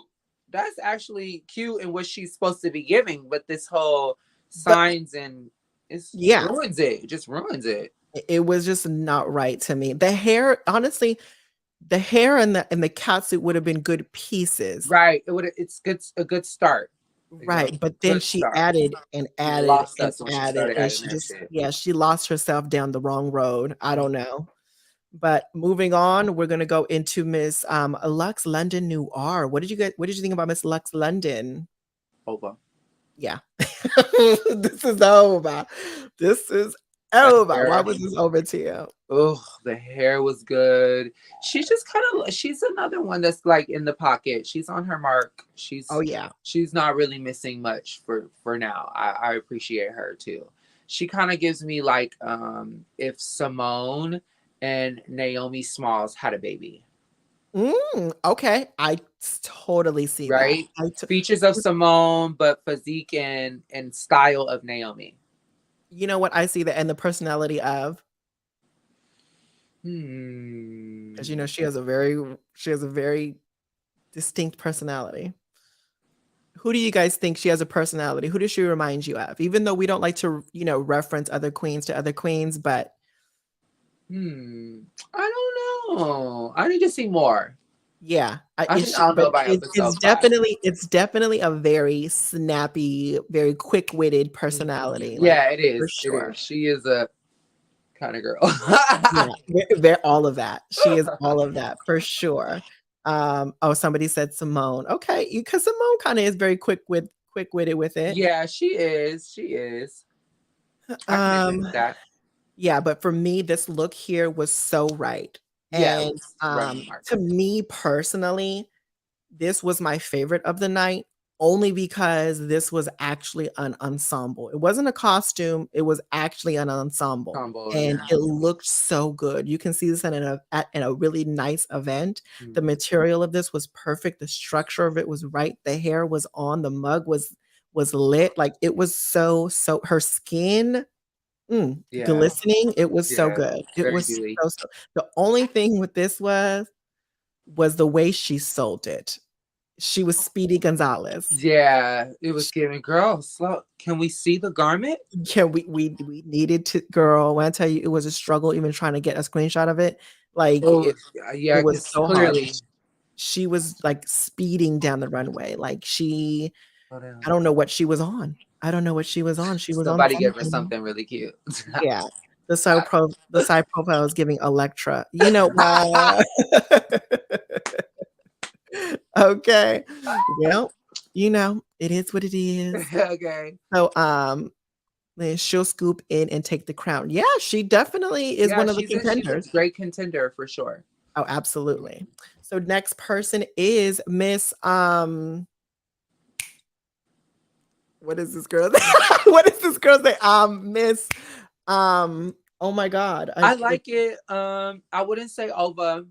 That's actually cute and what she's supposed to be giving, but this whole signs ruins it. It just ruins it. It was just not right to me. The hair, honestly, the hair and the catsuit would have been good pieces. Right. It's a good start. Right. But then she added and added and added. And she lost herself down the wrong road. I don't know. But moving on, we're gonna go into Miss Lux London Noir. What did you think about Miss Lux London? Over. Yeah. This is over. This is over. Why was this over to you? Oh, the hair was good. She's just she's another one that's like in the pocket. She's on her mark. She's not really missing much for now. I appreciate her too. She kind of gives me like if Simone and Naomi Smalls had a baby. Okay, I totally see right. That. Features of Simone, but physique and style of Naomi. You know what? I see that, and the personality of. Because you know she has a very distinct personality. Who do you guys think she has a personality? Who does she remind you of? Even though we don't like to, reference other queens to other queens, but I don't know. I need to see more. Yeah, it's definitely a very snappy, very quick-witted personality. Yeah, it is. Sure. She is a kind of girl. Yeah, all of that. She is all of that for sure. Somebody said Simone. Okay, because Simone kind of is very quick-witted with it. Yeah, she is. I can admit that. Yeah, but for me, this look here was so right. And to me personally, this was my favorite of the night, only because this was actually an ensemble. It wasn't a costume, it was actually an ensemble. And it looked so good. You can see this in a really nice event. The material of this was perfect. The structure of it was right. The hair was on, the mug was lit. Like it was so her skin glistening. It was so good. It was so the only thing with this was the way she sold it. She was Speedy Gonzalez. Yeah, it was giving, girl, slow. Can we see the garment? Yeah, we needed to, girl. When I tell you, it was a struggle even trying to get a screenshot of it. Like it was so clearly hard. She was like speeding down the runway. Like I don't know what she was on. She was somebody gave her something really cute. Yeah. The side profile is giving Electra. You know why? Okay. Well, it is what it is. Okay. So, then she'll scoop in and take the crown. Yeah, she definitely is Yeah, one of the she's a contenders. great contender for sure. Oh, absolutely. So next person is Miss what is this girl? What is this girl's name? Miss oh my God. I like it. I wouldn't say Ova.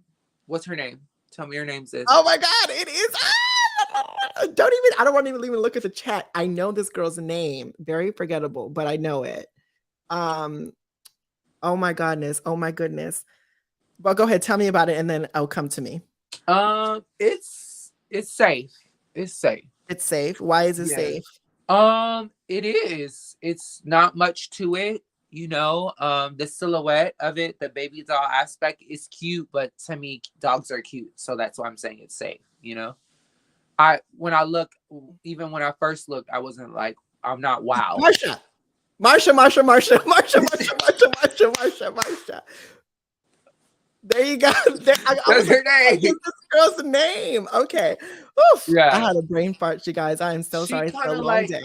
What's her name? Tell me her name, sis. Oh my God, it is. I don't want to even look at the chat. I know this girl's name. Very forgettable, but I know it. Oh my goodness. Oh my goodness. Well, go ahead, tell me about it, and then it'll come to me. It's safe. It's safe. It's safe. Why is it safe? It is. It's not much to it. The silhouette of it, the baby doll aspect is cute, but to me, dogs are cute, so that's why I'm saying it's safe. When I first looked, I wasn't like, I'm not wow. Marsha. There you go. That's her name. This girl's name. Okay. Oof. Yeah. I had a brain fart, you guys. I am so sorry. It's a long day.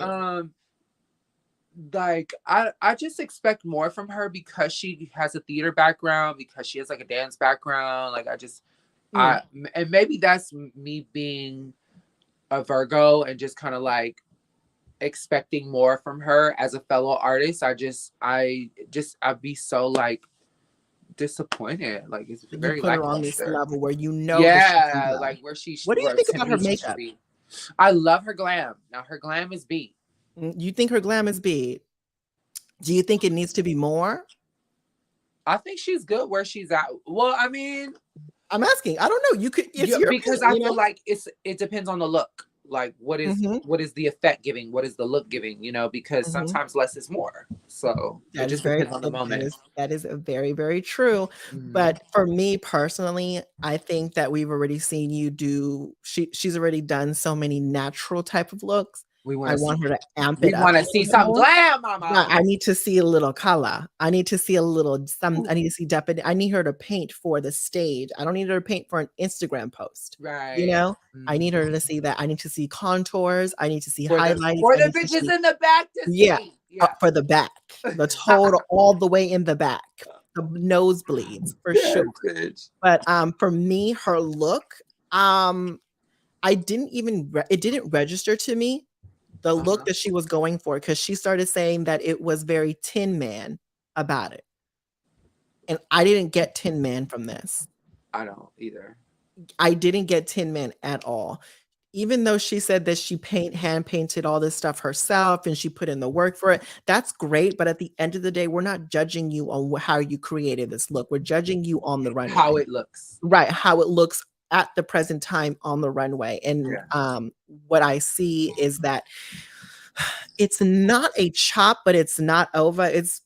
I just expect more from her because she has a theater background, because she has like a dance background. And maybe that's me being a Virgo and just kind of like expecting more from her as a fellow artist. I'd be so like disappointed. Like it's very put her on this level where like where she. What do you think about her makeup? I love her glam. Now her glam is beat. You think her glam is beat? Do you think it needs to be more? I think she's good where she's at. Well, I mean, I'm asking. I don't know. You could because I feel like it depends on the look. Like what is the effect giving? What is the look giving? Because sometimes less is more. So it just depends on the moment. That is very, very true. But for me personally, I think that we've already seen you do. She's already done so many natural type of looks. I want her to amp it up. We want to see some glam, mama. I need to see a little color. I need to see a little some. I need to see depth. I need her to paint for the stage. I don't need her to paint for an Instagram post. Right. I need her to see that. I need to see contours. I need to see highlights. For the bitches in the back to see. Yeah. For the back. The total all the way in the back. The nosebleeds for sure. Bitch. But for me, her look, it didn't register to me. The look that she was going for, because she started saying that it was very Tin Man about it. And I didn't get Tin Man from this. I don't either. I didn't get Tin Man at all. Even though she said that she hand painted all this stuff herself and she put in the work for it, that's great. But at the end of the day, we're not judging you on how you created this look. We're judging you on the runway. How it looks. Right. How it looks at the present time on the runway. And what I see is that it's not a chop, but it's not over. It's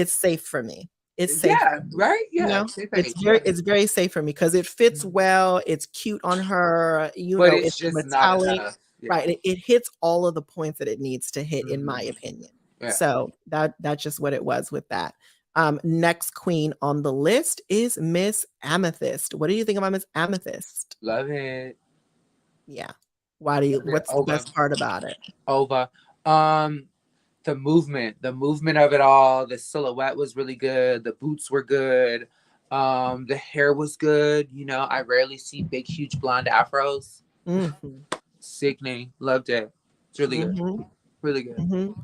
safe for me. It's safe. Yeah, right? Yeah. It's very safe for me because it fits well. It's cute on her. It's just metallic. Not right. It hits all of the points that it needs to hit, in my opinion. Yeah. So that's just what it was with that. Next queen on the list is Miss Amethyst. What do you think about Miss Amethyst? Love it. Yeah. What's the best part about it? The movement of it all. The silhouette was really good. The boots were good. The hair was good. I rarely see big, huge blonde afros. Sickening. Loved it. It's really good. Really good.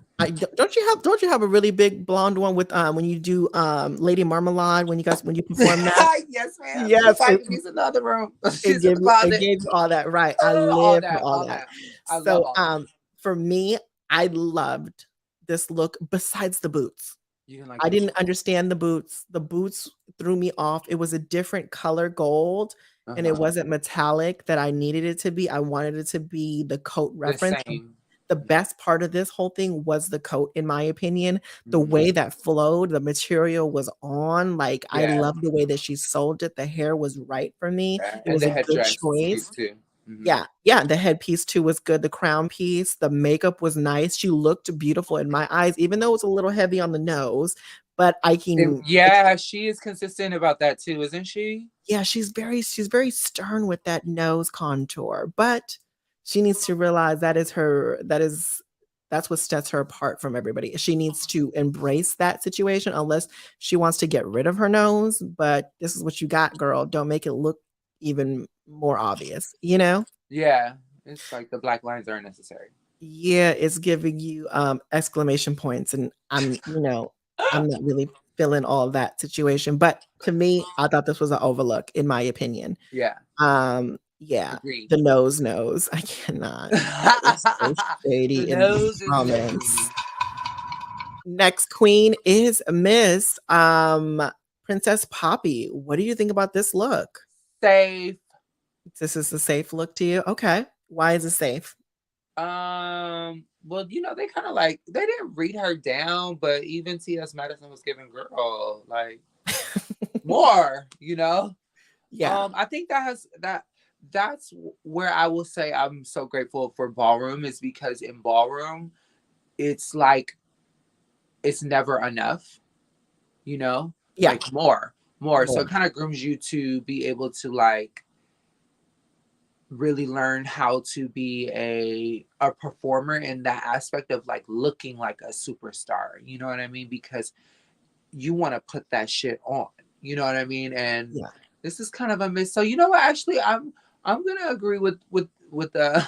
Don't you have a really big blonde one with when you do Lady Marmalade when you perform that? Yes, ma'am. Yes, she's in the other room. It gave you all that, right? I live for all that. So for me, I loved this look. Besides the boots, I didn't understand the boots. The boots threw me off. It was a different color gold. And it wasn't metallic that I needed it to be. I wanted it to be the coat reference. The best part of this whole thing was the coat, in my opinion. The way that flowed, the material was on. Like, I love the way that she sold it. The hair was right for me. It was a good choice. Too. Yeah. The headpiece too was good. The crown piece, the makeup was nice. She looked beautiful in my eyes, even though it was a little heavy on the nose. but I can. Yeah, she is consistent about that too, isn't she? Yeah, she's very stern with that nose contour, but she needs to realize that's what sets her apart from everybody. She needs to embrace that situation unless she wants to get rid of her nose, but this is what you got, girl. Don't make it look even more obvious, you know? Yeah. It's like the black lines aren't necessary. Yeah, it's giving you exclamation points, and I'm not really feeling all of that situation. But to me, I thought this was an overlook, in my opinion. Yeah. Yeah, Agreed. the nose. I cannot. It's so The shady in these nose is comments. Next queen is Miss Princess Poppy. What do you think about this look? safe. This is a safe look to you? Okay. Why is it safe? Well, they kind of like they didn't read her down, but even Ts Madison was giving girl like more, Yeah. I think that's where I will say I'm so grateful for ballroom, is because in ballroom it's like it's never enough, Yeah. like more. So More. it kind of grooms you to be able to like really learn how to be a performer in that aspect of like looking like a superstar. You know what I mean? Because you want to put that shit on. You know what I mean? And Yeah. this is kind of a miss. So you know what? Actually, I'm gonna agree with the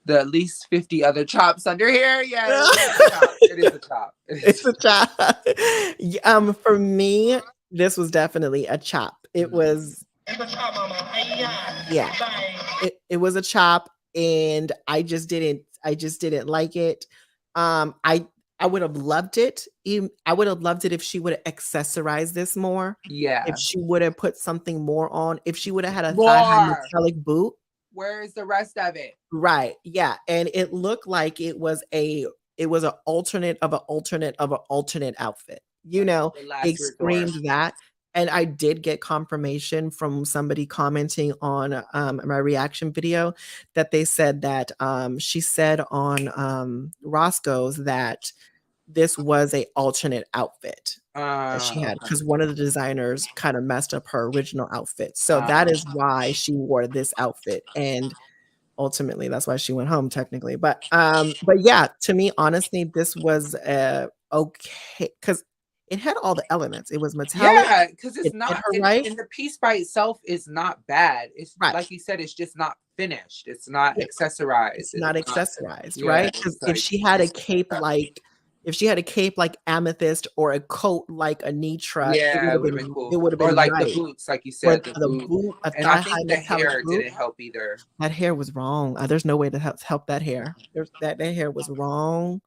at least 50 other chops under here. Yeah, it is a chop. It's a chop. For me, this was definitely a chop. It was yeah. It was a chop, and I just didn't like it. I would have loved it. I would have loved it if she would have accessorized this more. Yeah. If she would have put something more on. If she would have had a More. thigh-high metallic boot. Where is the rest of it? Right. Yeah. And it looked like it was an alternate of an alternate of an alternate outfit. It screamed that. And I did get confirmation from somebody commenting on my reaction video that they said that she said on Roscoe's that this was a alternate outfit that she had, because one of the designers kind of messed up her original outfit. So that is why she wore this outfit. And ultimately that's why she went home technically. But yeah, to me, honestly, this was okay, because it had all the elements. It was metallic. Yeah, because it's not right. And the piece by itself is not bad. It's right. Like you said, it's just not finished. It's not accessorized. It's not accessorized, right? Because if she had a cape like Amethyst, or a coat like Anitra, it would have been cool. It would have been or like right. the boots, like you said, the boot, and I think the hair didn't help either. That hair was wrong. There's no way to help that hair. That hair was wrong.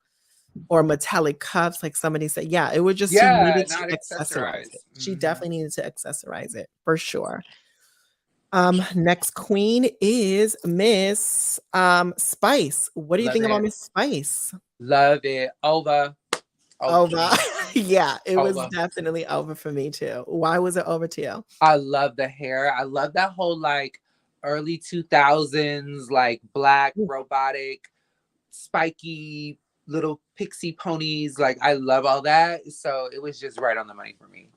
Or metallic cuffs, like somebody said. Yeah, it would just she needed to accessorize it. She definitely needed to accessorize it for sure. Next queen is Miss Spice. What do you think about Miss Spice? Love it. Over. Yeah, it was definitely over for me too. Why was it over to you? I love the hair. I love that whole like early 2000s like black robotic spiky little pixie ponies. Like I love all that. So it was just right on the money for me.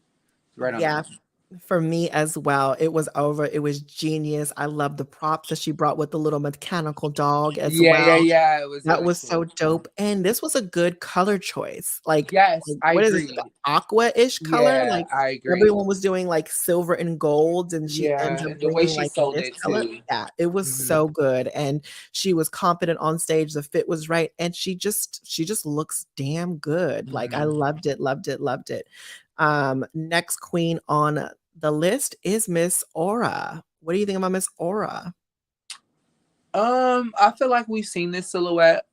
Right on the money. For me as well. It was over. It was genius. I love the props that she brought with the little mechanical dog as well. Yeah. That was so dope. And this was a good color choice. Like, yes, I what agree. Is it, aqua-ish color? Yeah, I agree. Everyone was doing like silver and gold, and she ended up the way she like sold this it color. too. Yeah, it was so good. And she was confident on stage. The fit was right. And she just looks damn good. Like I loved it. Next queen on the list is Miss Aura. What do you think about Miss Aura? I feel like we've seen this silhouette.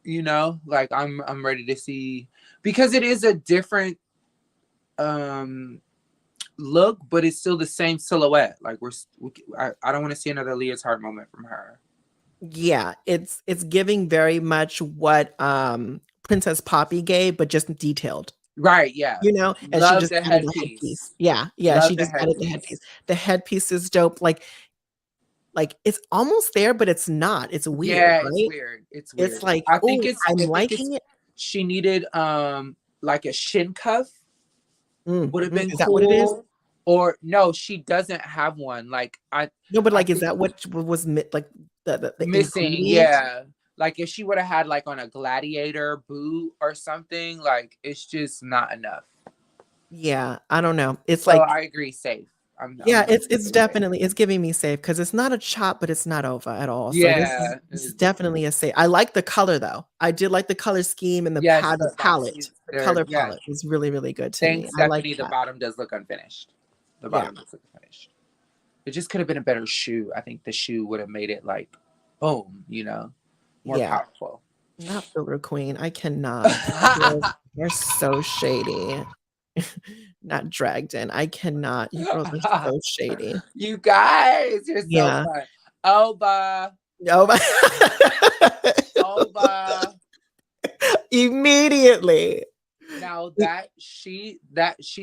Like I'm ready to see, because it is a different look, but it's still the same silhouette. Like I don't want to see another leotard moment from her. Yeah, it's giving very much what Princess Poppy gave, but just detailed. Right, yeah. And love she just the added the headpiece. Yeah, love she just added the headpiece. The headpiece is dope. Like it's almost there, but it's not. It's weird. Yeah, right? It's weird. It's like, I think I'm liking it. She needed like a shin cuff would have been Is that what it is? cool. Or no, she doesn't have one. Like No, but I like, is think that what was like the missing. ingredient? Yeah. Like if she would have had like on a gladiator boot or something, like it's just not enough. Yeah, I don't know. It's So like, I agree, safe. I'm yeah, going it's to say definitely, it's giving me safe because it's not a chop, but it's not over at all. So yeah. this is definitely a safe. I like the color though. I did like the color scheme and the Yes, the the palette. boxes. The They're color yes. palette was really, really good to me. Thanks, I like Stephanie. The that. bottom does look unfinished. The Yeah. bottom does look unfinished. It just could have been a better shoe. I think the shoe would have made it like boom, you know, more Yeah. powerful. Not Filler Queen. I cannot. That girl, they're so shady. Not dragged in. I cannot. You girls are so shady. You guys, you're so Yeah. fun. Oba. No, but Oba. immediately. Now that she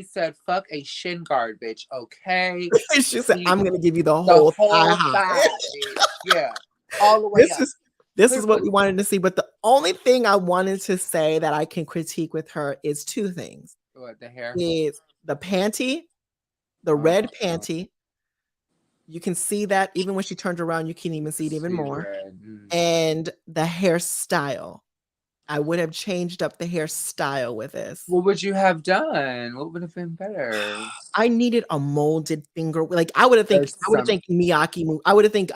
said, fuck a shin guard, bitch. Okay. She said, I'm gonna give you the whole thigh, bitch. Yeah. All the way up. This is what we wanted to see. But the only thing I wanted to say that I can critique with her is two things. What, the hair? Is the panty, the red panty. You can see that even when she turned around, you can even see it even more. And the hairstyle. I would have changed up the hairstyle with this. What would you have done? What would have been better? I needed a molded finger. Like I would have think Miyake. I would have think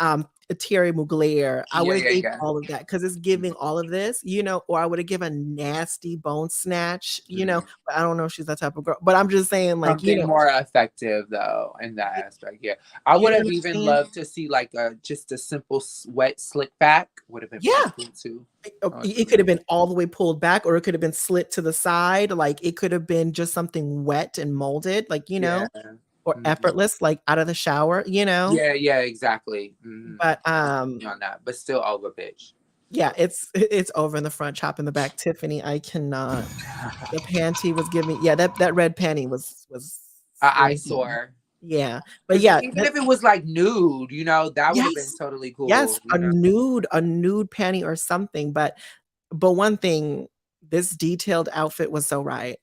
Thierry Mugler. I would have gave all of that because it's giving all of this, you know, or I would have given a nasty bone snatch, you know, but I don't know if she's that type of girl. But I'm just saying, like, something you know, more effective though in that aspect. Yeah. I would have even loved to see like just a simple wet slick back would have been cool too. It could have been all the way pulled back, or it could have been slit to the side. Like it could have been just something wet and molded, like, you know, or effortless, like out of the shower, you know? Yeah, exactly. But on that, but still over, bitch. Yeah, it's over in the front, chop in the back. Tiffany, I cannot. The panty was giving, that red panty was an eyesore. Yeah, but yeah, even if it was like nude, you know, that would have been totally cool. Yes, a nude panty or something. But one thing, this detailed outfit was so right.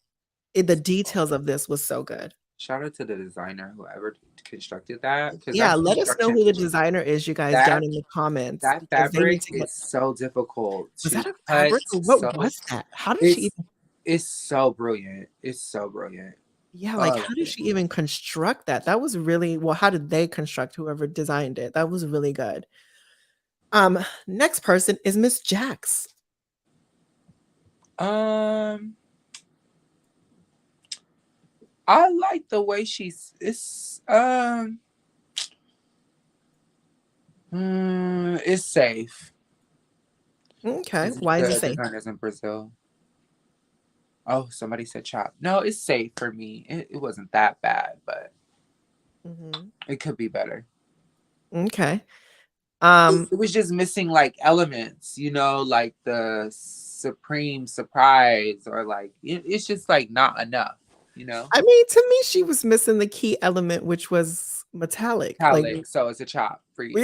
The details of this was so good. Shout out to the designer, whoever constructed that. Yeah, let us know who the designer is, you guys, down in the comments. That fabric is so difficult. Was that a fabric? Or what was that? How did she even? It's so brilliant. It's so brilliant. Yeah, like how did she even construct that? That was really well. How did they construct whoever designed it? That was really good. Next person is Miss Jax. I like the way it's safe. Okay, why is it safe? Designers in Brazil. Oh, somebody said chop. No, it's safe for me. It wasn't that bad, but it could be better. Okay. It was just missing like elements, you know, like the supreme surprise, or like it's just like not enough, you know. I mean, to me, she was missing the key element, which was metallic. Like, so it's a chop for you.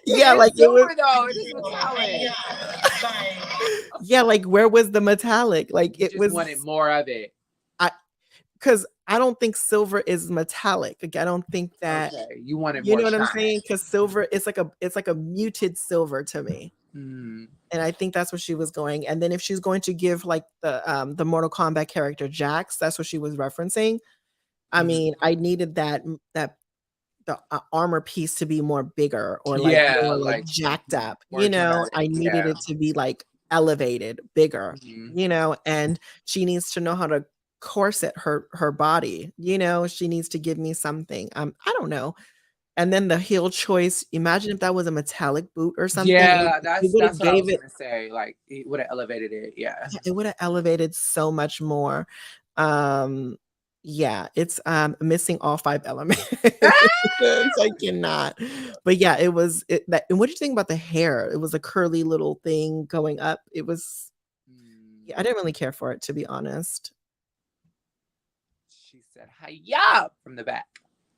Yeah, like it was though. It is metallic. Yeah, like where was the metallic? Like it was wanted more of it. Because I don't think silver is metallic. Like I don't think that you wanted you more. You know what I'm saying? Because silver, it's like a muted silver to me. And I think that's what she was going. And then if she's going to give like the Mortal Kombat character Jax, that's what she was referencing. I mean, I needed the armor piece to be more bigger, or like jacked up. You know, I needed it to be like elevated, bigger. You know, and she needs to know how to corset her body. You know, she needs to give me something. I don't know. And then the heel choice, imagine if that was a metallic boot or something. Yeah, that's what I was gonna say. Like it would have elevated it. Yeah, it would have elevated so much more. Yeah, it's missing all 5 elements. I cannot. But yeah, it was that. And what did you think about the hair? It was a curly little thing going up. It was I didn't really care for it, to be honest. She said hi-ya from the back.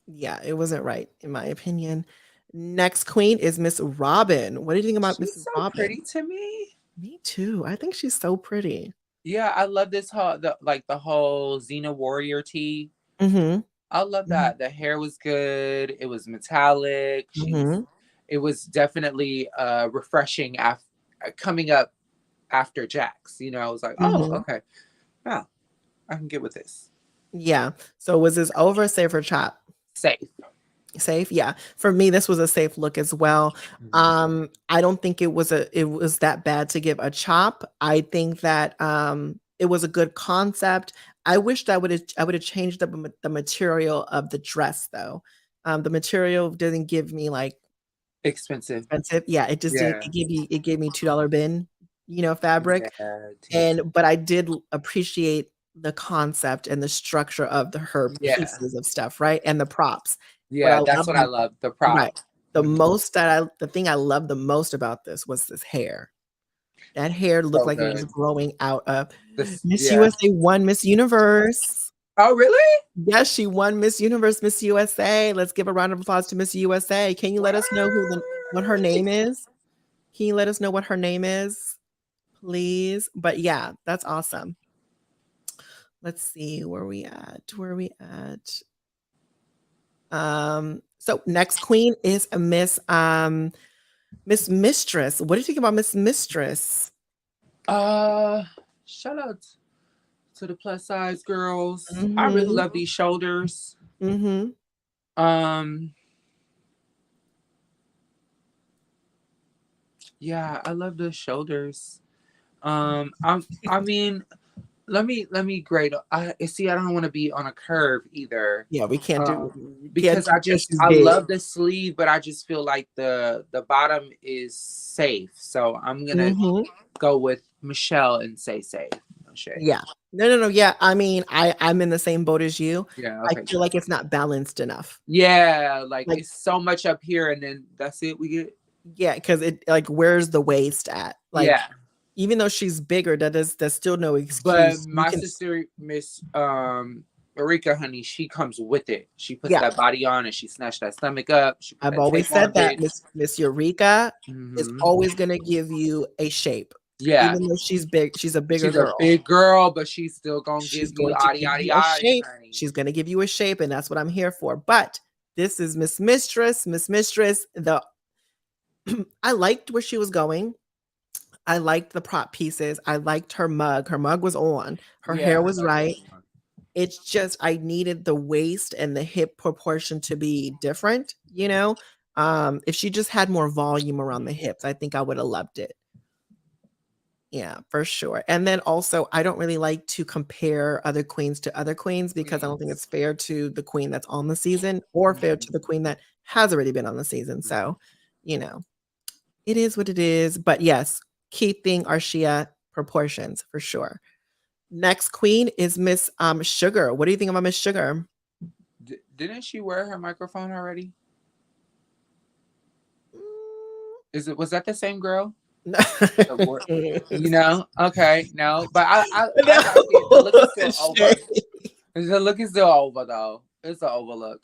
Yeah, it wasn't right, in my opinion. Next queen is Miss Robin. What do you think about Miss Robin? Pretty to me. Me too. I think she's so pretty. Yeah, I love this whole the whole Xena Warrior tee. Mhm. I love Mhm. that. The hair was good. It was metallic. Mhm. It was definitely refreshing after coming up after Jax. You know, I was like, oh, Mhm. okay. Yeah, I can get with this. Yeah. So was this over, safe, or chop? Safe. Safe, yeah. For me, this was a safe look as well. Mhm. I don't think it was that bad to give a chop. I think that it was a good concept. I wished I would have changed the material of the dress though. The material didn't give me like Expensive. expensive. Yeah, it just didn't. Yeah. It gave me $2 bin, fabric. Yeah. But I did appreciate the concept and the structure of her Yeah. pieces of stuff, right? And the props. What I Yeah. That's love what I love. The prop. Right. The thing I love the most about this was this hair. That hair looked So like it was good. growing out of This. Miss Yeah. USA won Miss Universe. Oh, really? Yes, she won Miss Universe, Miss USA. Let's give a round of applause to Miss USA. Can you let us know what her name is? Can you let us know what her name is, please? But yeah, that's awesome. Let's see where we at. Where are we at? So next queen is a Miss Mistress. What do you think about Miss Mistress? Uh, Shout out to the plus size girls. I really Mhm. love these shoulders. Mhm. Um, yeah, I love the shoulders. I mean, let me grade. I see. I don't want to be on a curve either. Yeah, we can't do Because she's I big. love the sleeve, but I just feel like the bottom is safe. So I'm gonna Mhm. go with Michelle and say safe. No shade. Yeah. No. Yeah, I mean, I'm in the same boat as you. Yeah. I Okay. feel like it's not balanced enough. Yeah, like Like, it's so much up here, and then that's it. We get. yeah, because it like where's the waist at? Like, Yeah, even though she's bigger, that's still no but excuse. You my can sister, Miss Marika, honey, she comes with it. She puts Yeah, that body on, and she snatched that stomach up. She put I've that always tape on, said that bitch. Miss Eureka is Hmm. always gonna give you a shape. Yeah, Even though she's big, she's a bigger she's a girl. big girl, but she's still gonna give She's you going to oddy give oddy you a eyes, shape. honey. She's gonna give you a shape, and that's what I'm here for. But this is Miss Mistress. Miss Mistress, I liked where she was going. I liked the prop pieces. I liked her mug. Her mug was on. Her Yeah, hair her was mug was right. on. It's just I needed the waist and the hip proportion to be different. If she just had more volume around the hips, I think I would have loved it. Yeah, for sure. And then also, I don't really like to compare other queens to other queens because I don't think Queens. it's fair to the queen that's on the season or fair Mhm. to the queen that has already been on the season. Mhm. So, you know, it is what it is. But yes, keeping Arshia proportions for sure. Next queen is Miss Sugar. What do you think about Miss Sugar? Didn't she wear her microphone already? Mm, Was that the same girl? no. The war- You know? Okay, no, but I No. like it. The look is still over. Shade. The look is still over though. It's an overlook.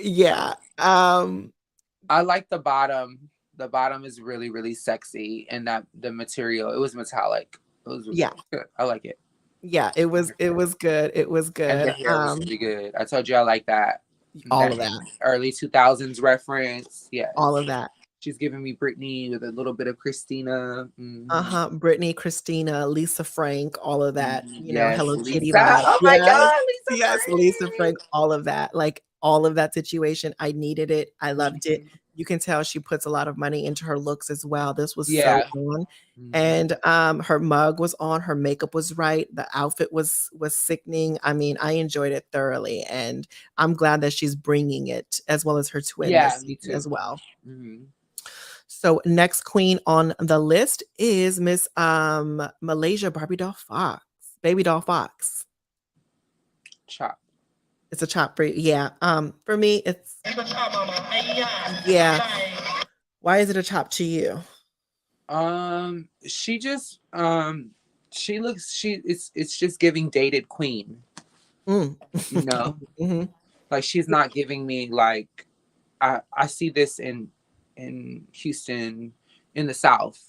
Yeah. I like the bottom. The bottom is really, really sexy, and that the material. It was metallic. It was Yeah. good. I like it. Yeah, it was good. It was And the good. hair was really good. I told you I like that. All That of that. early 2000s reference. All Yes. of that. She's giving me Britney with a little bit of Christina. Mhm. Uh-huh. Brittany, Christina, Lisa Frank, all of that, Yes, Hello Kitty Lisa. vibe. Oh my Yes. God, Lisa Yes, Lisa Frank, Frank. all of that. Like all of that situation. I needed it. I loved it. Mhm. You can tell she puts a lot of money into her looks as well. This was so Yeah. on. Mhm. And her mug was on, her makeup was right, the outfit was sickening. I mean, I enjoyed it thoroughly, and I'm glad that she's bringing it as well as her twin Yeah, this me season as too. well. Mhm. So next queen on the list is Miss Malaysia Barbie Doll Fox, Baby Doll Fox. Chop. It's a chop for you. Yeah. For me, it's yeah. Why is it a chop to you? She just she looks it's just giving dated queen. Mm. You know, Mhm. like she's not giving me I see this in Houston in the South.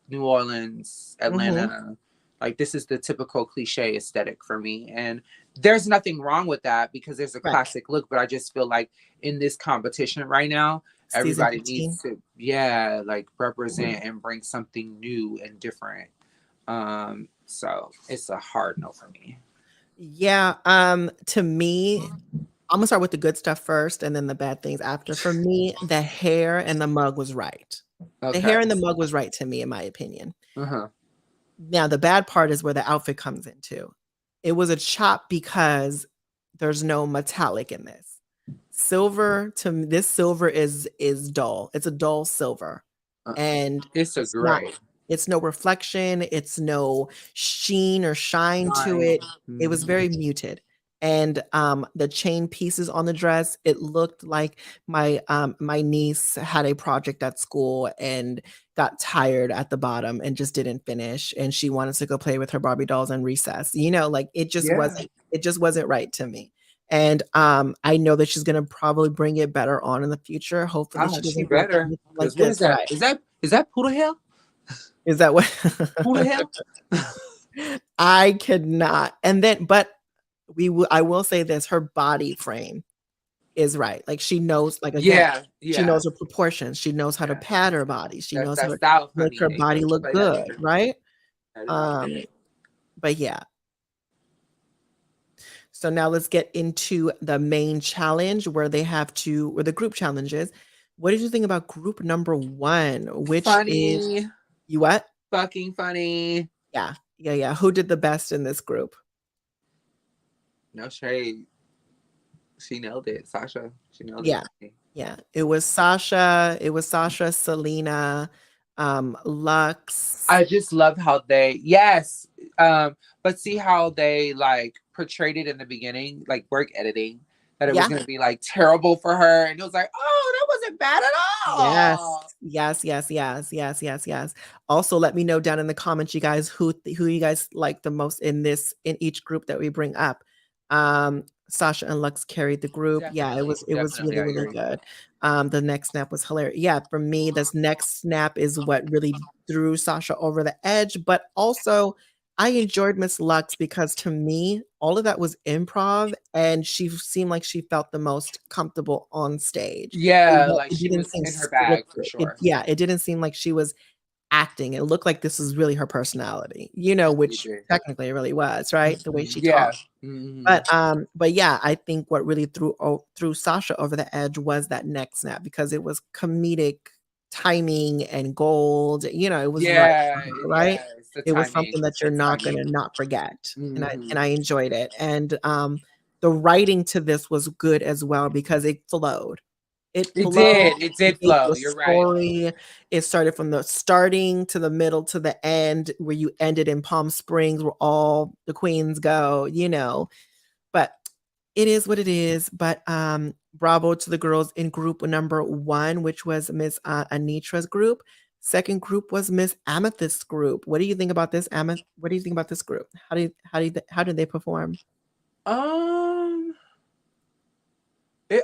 New Orleans, Mhm. Atlanta. Like, this is the typical cliche aesthetic for me. And there's nothing wrong with that because there's a Right. classic look. But I just feel like in this competition right now, Season everybody 15. needs to, like, represent and bring something new and different. So it's a hard no for me. Yeah, to me, I'm gonna start with the good stuff first and then the bad things after. For me, the hair and the mug was right. The Okay. hair and the mug was right to me, in my opinion. Uh-huh. Now, the bad part is where the outfit comes into. It was a chop because there's no metallic in this. Silver to me, this silver is dull. It's a dull silver. Uh, And it's a it's not gray. it's no reflection, it's no sheen or shine to Fine. it. It was very muted. And the chain pieces on the dress, it looked like my niece had a project at school and got tired at the bottom and just didn't finish, and she wanted to go play with her Barbie dolls in recess. Like it Yeah. just wasn't right to me. And I know that she's gonna probably bring it better on in the future. Hopefully she She doesn't look better. anything like Because what is this, that? right? Is that poodle hair? Is that what Poodle hair? I could not. And then but I will say this, her body frame is right. Like she knows, like again, Yeah. she Yeah. knows her proportions. She knows how to Yeah. pad her body. She knows how That's to South, make honey. her They body don't look play that good, either. right? That is right. But yeah. So now let's get into the main challenge where the group challenges. What did you think about group number 1, which is Funny. you what? Fucking funny. Yeah. Yeah, yeah. Who did the best in this group? No shade. She nailed it. Sasha. She nailed Yeah. it. Yeah. It was Sasha, Selena, Lux. I just love how but see how they like portrayed it in the beginning, like work editing, that it was Yeah. gonna be like terrible for her, and it was like, oh, that wasn't bad at Yes. all. Yes, yes, yes, yes, yes, yes. Also, let me know down in the comments, you guys, who you guys like the most in each group that we bring up. Sasha and Lux carried the group. Yeah, it was Definitely, really, I really agree. good. The next snap was hilarious. Yeah, for me, this next snap is what really threw Sasha over the edge, but also I enjoyed Miss Lux because to me, all of that was improv and she seemed like she felt the most comfortable on stage. Yeah, like It she didn't was seem in her bag for scripted. sure. It didn't seem like she was acting. It looked like this was really her personality, She which did. technically it really was, right? The way she Yeah. talked. Mhm. But yeah, I think what really threw Sasha over the edge was that neck snap because it was comedic timing and gold. It was right for Yeah, her, right? yeah. It's the It was timing. something that It's you're the not gonna timing. not forget, and I Mhm. and I enjoyed it. And the writing to this was good as well because it flowed. It It flowed. did. It It did gave flow. you a You're right. story. It started from the starting to the middle to the end, where you ended in Palm Springs, where all the queens go. But it is what it is. But bravo to the girls in group number 1, which was Miss Anitra's group. Second group was Miss Amethyst's group. What do you think about this, What do you think about this group? How did they perform? Um,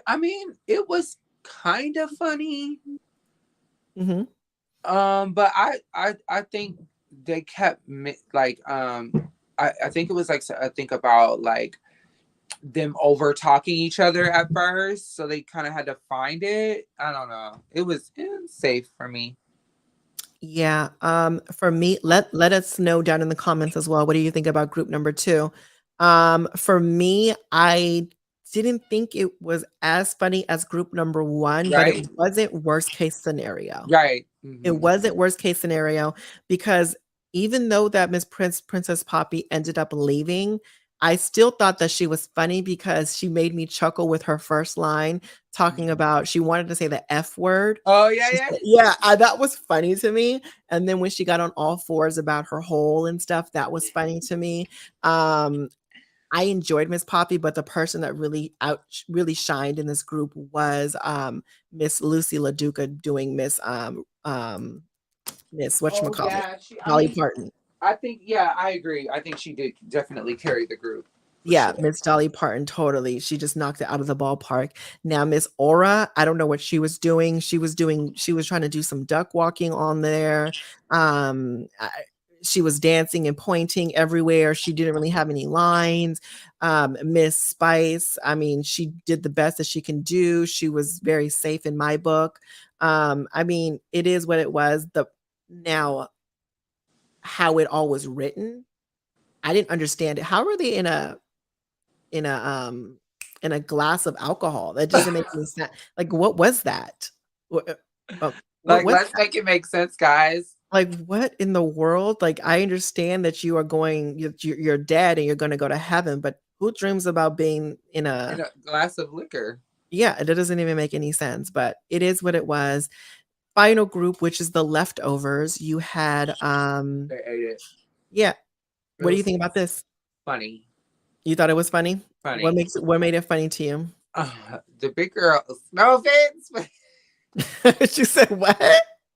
I mean, it was kind of funny. Mhm. But I think they kept like I think it was like I think about like them over talking each other at first, so they kind of had to find it. I don't know. It was safe for me. Yeah, for me, let us know down in the comments as well. What do you think about group number 2? For me, I didn't think it was as funny as group number 1, but it Right. wasn't worst case scenario. Right. It Hmm. wasn't worst case scenario because even though that Princess Poppy ended up leaving, I still thought that she was funny because she made me chuckle with her first line talking about she wanted to say the F word. Oh yeah, yeah. Yeah, that was funny to me. And then when she got on all fours about her hole and stuff, that was funny to me. Um, I enjoyed Miss Poppy, but the person that really shined in this group was Miss Lucy LaDuca doing Miss Oh whatchamacallit, yeah. I Dolly mean, Parton. I think, yeah, I agree. I think she did definitely carry the group. for Yeah, sure. Miss Dolly Parton, totally. She just knocked it out of the ballpark. Now, Miss Aura, I don't know what she was doing. She was trying to do some duck walking on there. She was dancing and pointing everywhere. She didn't really have any lines. Miss Spice, I mean, she did the best that she can do. She was very safe in my book. I mean, it is what it was. Now, how it all was written, I didn't understand it. How are they in a in a glass of alcohol? That doesn't make any sense. Like, what was that? What Like, was let's that? make it make sense, guys. Like, what in the world? Like, I understand that you are going, you're dead and you're going to go to heaven, but who dreams about being in In a, a glass of liquor. yeah, it doesn't even make any sense, but it is what it was. Final group, which is the leftovers. You had, They ate it. yeah. It What do you was think about this? funny. You thought it was funny? Funny. What made it funny to you? The big girls. No offense, but She said, what?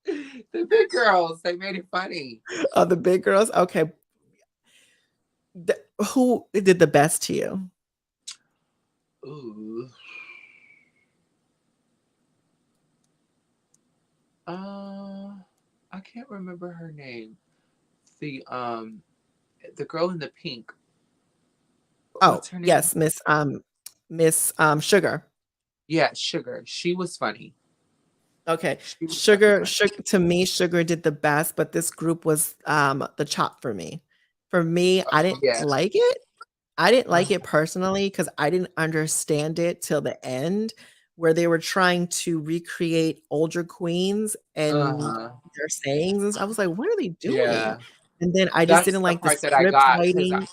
the big girls, they made it funny. Oh, the big girls? Okay. Who did the best to you? Ooh. I can't remember her name. The girl in the pink. Oh, What's her name? yes, Miss Sugar. Yeah, Sugar. She was funny. Okay. She was fucking Sugar, funny. to me, Sugar did the best, but this group was the chop for me. For me, I didn't Yeah. like it. I didn't like it personally because I didn't understand it till the end, where they were trying to recreate older queens and their sayings. And I was like, what are they doing? Yeah. And then I just That's didn't the like the part that I script got because writing.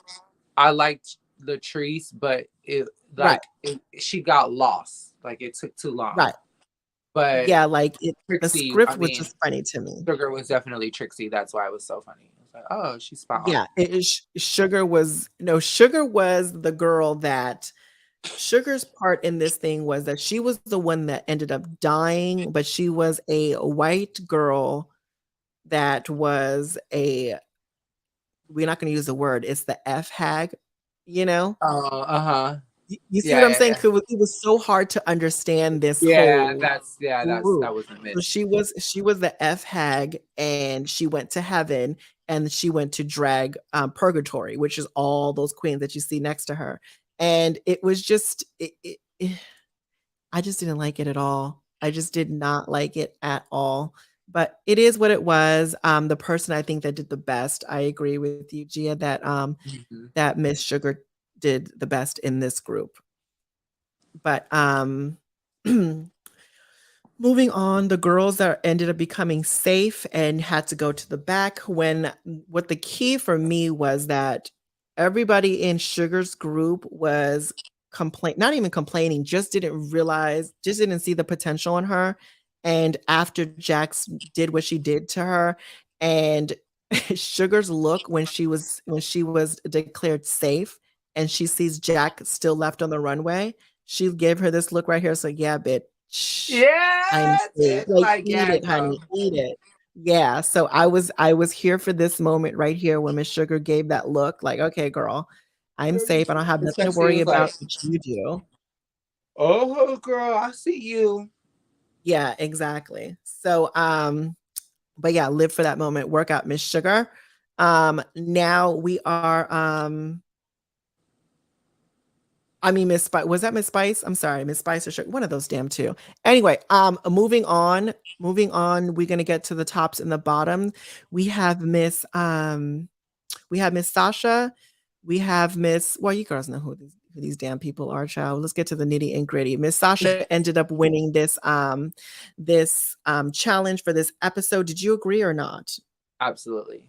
I liked Latrice, but it Right, she got lost. Like it took too long. right. But Yeah, like the Trixie, I script was mean, just funny to me. Sugar was definitely Trixie. That's why it was so funny. I was like, oh, she's spot on. Yeah, it is. Sugar was no, Sugar was the girl that Sugar's part in this thing was that she was the one that ended up dying, but she was a white girl that was a, we're not going to use the word, it's the F hag, you know? Oh, uh-huh. You see what Yeah, I'm yeah, saying? yeah. 'Cause it was so hard to understand this Yeah, whole that group. was the So myth. she was the F hag, and she went to heaven, and she went to drag purgatory, which is all those queens that you see next to her. And it was just I just didn't like it at all. I just did not like it at all. But it is what it was. The person I think that did the best, I agree with you, Gia, Mhm. that Miss Sugar did the best in this group. But moving on, the girls that ended up becoming safe and had to go to the back, what the key for me was that everybody in Sugar's group was not even complaining, just didn't see the potential in her. And after Jax did what she did to her, and Sugar's look when she was declared safe and she sees Jack still left on the runway, she gave her this look right here. So yeah, bitch, I'm Yes, safe. it's Like, like, eat yeah, it, girl. honey, eat it. Yeah, so I was here for this moment right here when Miss Sugar gave that look, like, "Okay, girl, I'm safe. I don't have nothing to Especially it worry was like, about that you do." oh, girl, I see you. Yeah, exactly. So, but yeah, live for that moment. Work out, Miss Sugar. Now we are, I mean, Miss Spice. Was that Miss Spice? I'm sorry, Miss Spice or Sugar. One of those damn two. Anyway, moving on. Moving on. We're gonna get to the tops and the bottom. We have Miss Sasha. We have Miss. Well, you girls know who these damn people are, child. Let's get to the nitty and gritty. Miss Sasha ended up winning this challenge for this episode. Did you agree or not? Absolutely.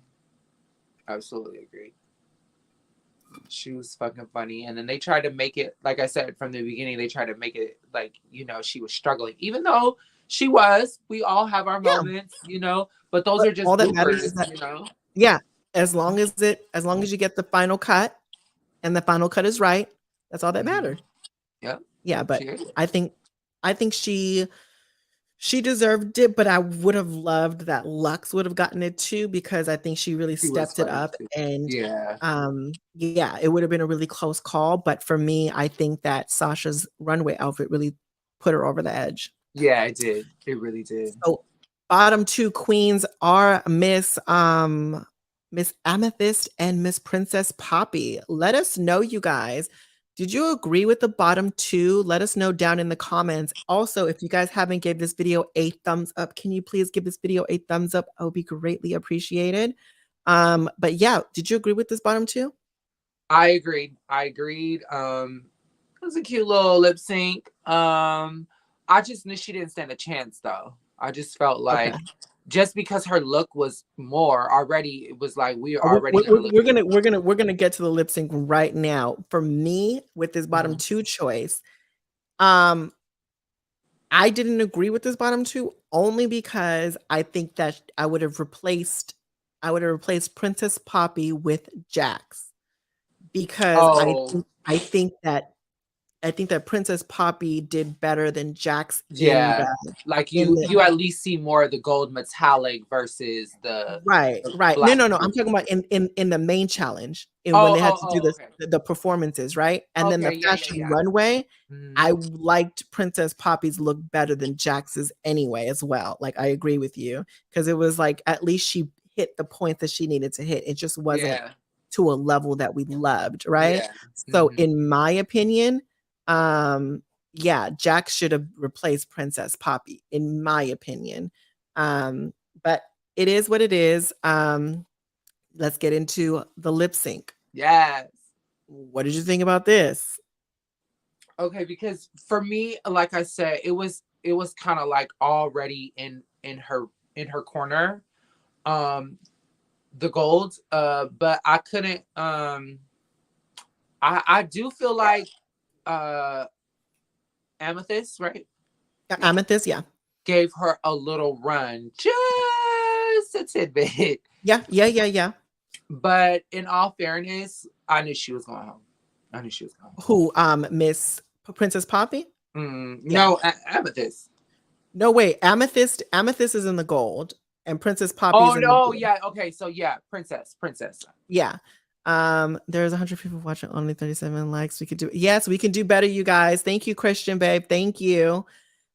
Absolutely agree. She was fucking funny. And then they tried to make it, like I said from the beginning, they tried to make it like, she was struggling. Even though we all have our Yeah. moments, but those But are just all that matters is bloopers, that, yeah, as long as you get the final cut and the final cut is right, that's all that Mhm. matters. Yep. Yeah, but She is. I think she She deserved it, but I would have loved that Lux would have gotten it too, because I think she really She was stepped it funny up. too. And Yeah. yeah, it would have been a really close call. But for me, I think that Sasha's runway outfit really put her over the edge. Yeah, it did. It really did. So bottom two queens are Miss Amethyst and Miss Princess Poppy. Let us know, you guys. Did you agree with the bottom two? Let us know down in the comments. Also, if you guys haven't gave this video a thumbs up, can you please give this video a thumbs up? I would be greatly appreciated. But yeah, did you agree with this bottom two? I agreed. It was a cute little lip sync. I just knew she didn't stand a chance though. I just felt like just because her look was more already, it was like we're gonna get to the lip sync right now. For me, with this bottom two choice, I didn't agree with this bottom two only because I think that I would have replaced Princess Poppy with Jax, because I think that Princess Poppy did better than Jax. Yeah, like you at least see more of the gold metallic versus the right. No. I'm talking about in the main challenge, when they had to do the performances, right? And then the fashion runway. I liked Princess Poppy's look better than Jax's anyway, as well. Like, I agree with you, because it was like at least she hit the point that she needed to hit. It just wasn't to a level that we loved, right? So in my opinion, Jax should have replaced Princess Poppy, in my opinion. But it is what it is. Let's get into the lip sync. Yes. What did you think about this? Okay, because for me, like I said, it was kind of like already in her corner, the gold. But I couldn't. I do feel like Amethyst, right? Amethyst, yeah, gave her a little run, just a tidbit. Yeah. But in all fairness, I knew she was going home. Who? Miss Princess Poppy? No, Amethyst. No, wait. Amethyst is in the gold, and Princess Poppy is in the gold. Yeah. Okay, so yeah, Princess. Yeah. There's 100 people watching, only 37 likes. We could do, yes, we can do better, you guys. Thank you, Christian, babe. Thank you.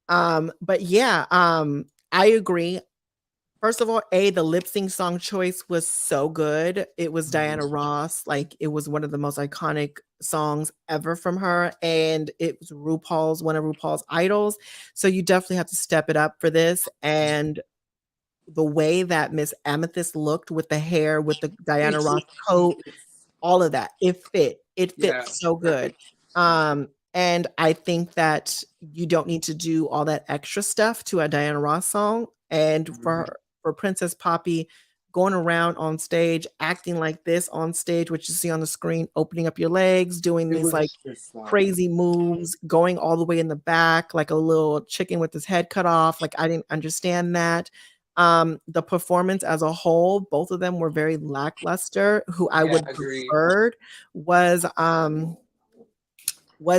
But yeah, I agree. First of all, the lip sync song choice was so good. It was Diana Ross. Like, it was one of the most iconic songs ever from her. And it was one of RuPaul's idols. So you definitely have to step it up for this. And the way that Miss Amethyst looked with the hair, with the Diana Ross coat, all of that, it fit so good. And I think that you don't need to do all that extra stuff to a Diana Ross song. And for Princess Poppy going around on stage, acting like this on stage, which you see on the screen, opening up your legs, doing these like crazy moves, going all the way in the back, like a little chicken with his head cut off. Like, I didn't understand that. The performance as a whole, both of them were very lackluster. Who I would preferred was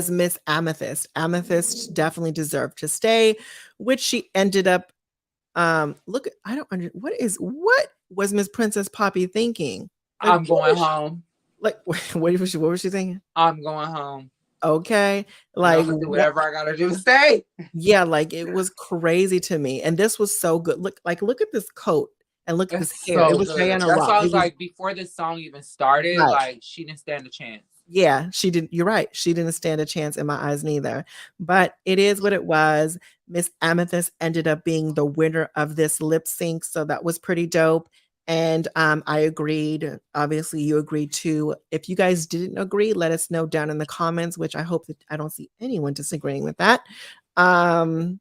Miss Amethyst. Amethyst definitely deserved to stay, which she ended up. Look, I don't understand. What was Miss Princess Poppy thinking? Like, I'm going home. Like, what was she thinking? I'm going home. Okay, like, do whatever I gotta do to stay. Yeah, like, it was crazy to me, and this was so good. Look at this coat, and look at this hair. It was Diana Ross. That's why I was like, before this song even started, like, she didn't stand a chance. Yeah, she didn't. You're right. She didn't stand a chance in my eyes neither. But it is what it was. Miss Amethyst ended up being the winner of this lip sync, so that was pretty dope. And I agreed. Obviously, you agreed too. If you guys didn't agree, let us know down in the comments, which I hope that I don't see anyone disagreeing with that. But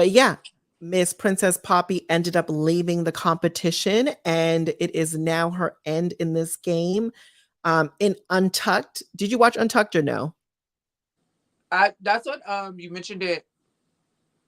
yeah, Miss Princess Poppy ended up leaving the competition, and it is now her end in this game. In Untucked, did you watch Untucked or no? That's what you mentioned it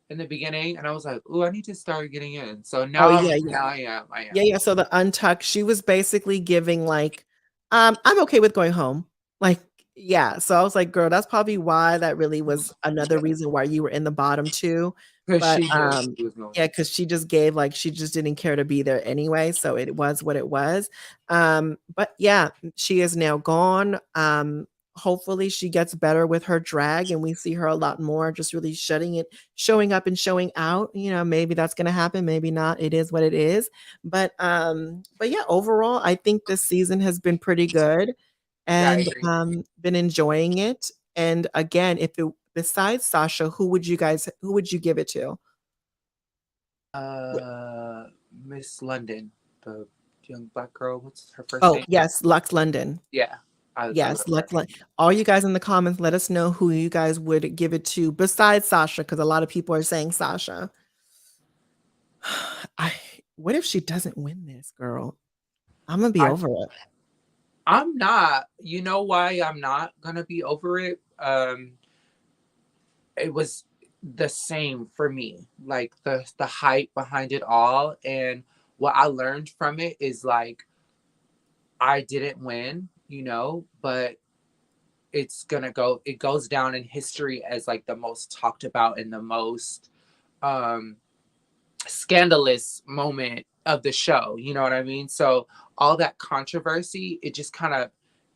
in the beginning, and I was like, "Ooh, I need to start getting in." So now, I am. Yeah. So the Untucked, she was basically giving like, "I'm okay with going home." Like, yeah. So I was like, "Girl, that's probably why that really was another reason why you were in the bottom two." Because but she knew she was going. yeah, because she just gave, like, she just didn't care to be there anyway, so it was what it was. But yeah, she is now gone. Hopefully she gets better with her drag and we see her a lot more, just really showing up and showing out. You know, maybe that's gonna happen, maybe not. It is what it is. But yeah, overall, I think this season has been pretty good Yeah, I and agree. been enjoying it. And again, if it besides Sasha, who would you give it to? Miss London, the young black girl. What's her first Oh, name? yes, Lux London. Yeah, I Yes, love her. Lux Lon all you guys in the comments, let us know who you guys would give it to besides Sasha, because a lot of people are saying Sasha. I What if she doesn't win this, girl? Imma be I over it. I'm not. You know why I'm not gonna be over it? It was the same for me. Like the hype behind it all, and what I learned from it is like I didn't win, but it goes down in history as like the most talked about and the most um scandalous moment of the show. You know what I mean? So all that controversy, it just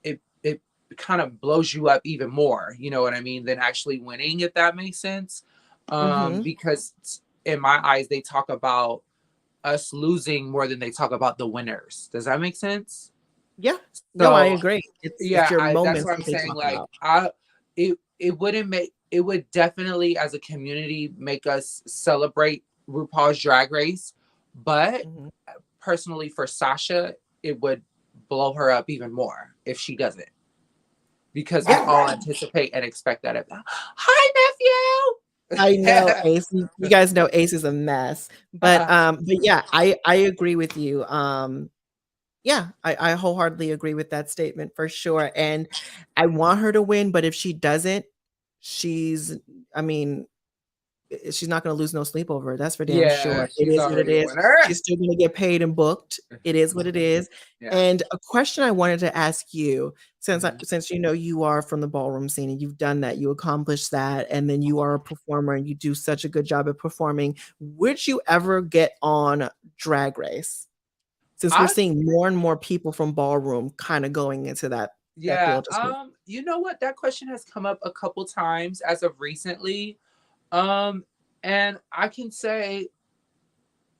it kind of blows you up even more, you know what I mean, than actually winning, if that makes sense. Mhm. Because in my eyes, they talk about us losing more than they talk about the winners. Does that make sense? Yeah. No, I So agree. It's yeah, your I that's moments what I'm that they saying. talk Like about. it would definitely as a community make us celebrate RuPaul's Drag Race, but Mhm. personally for Sasha, it would blow her up even more if she doesn't, because we Yeah. all anticipate and expect that. Hi, I know nephew. Ace. You guys know Ace is a mess. But yeah, I agree with you. Yeah, I wholeheartedly agree with that statement for sure. And I want her to win, but if she doesn't, she's I mean, she's not gonna lose no sleep over it. That's for damn Yeah, sure. It she's is what it already a is. winner. She's still gonna get paid and booked. It is what it is. Yeah. And a question I wanted to ask you, Mhm. since you are from the ballroom scene and you've done that, you accomplished that, and then you are a performer and you do such a good job at performing. Would you ever get on Drag Race? Since we're I seeing more and more people from ballroom kind of going into that Yeah, field as well. you know what? That question has come up a couple times as of recently. Um, and I can say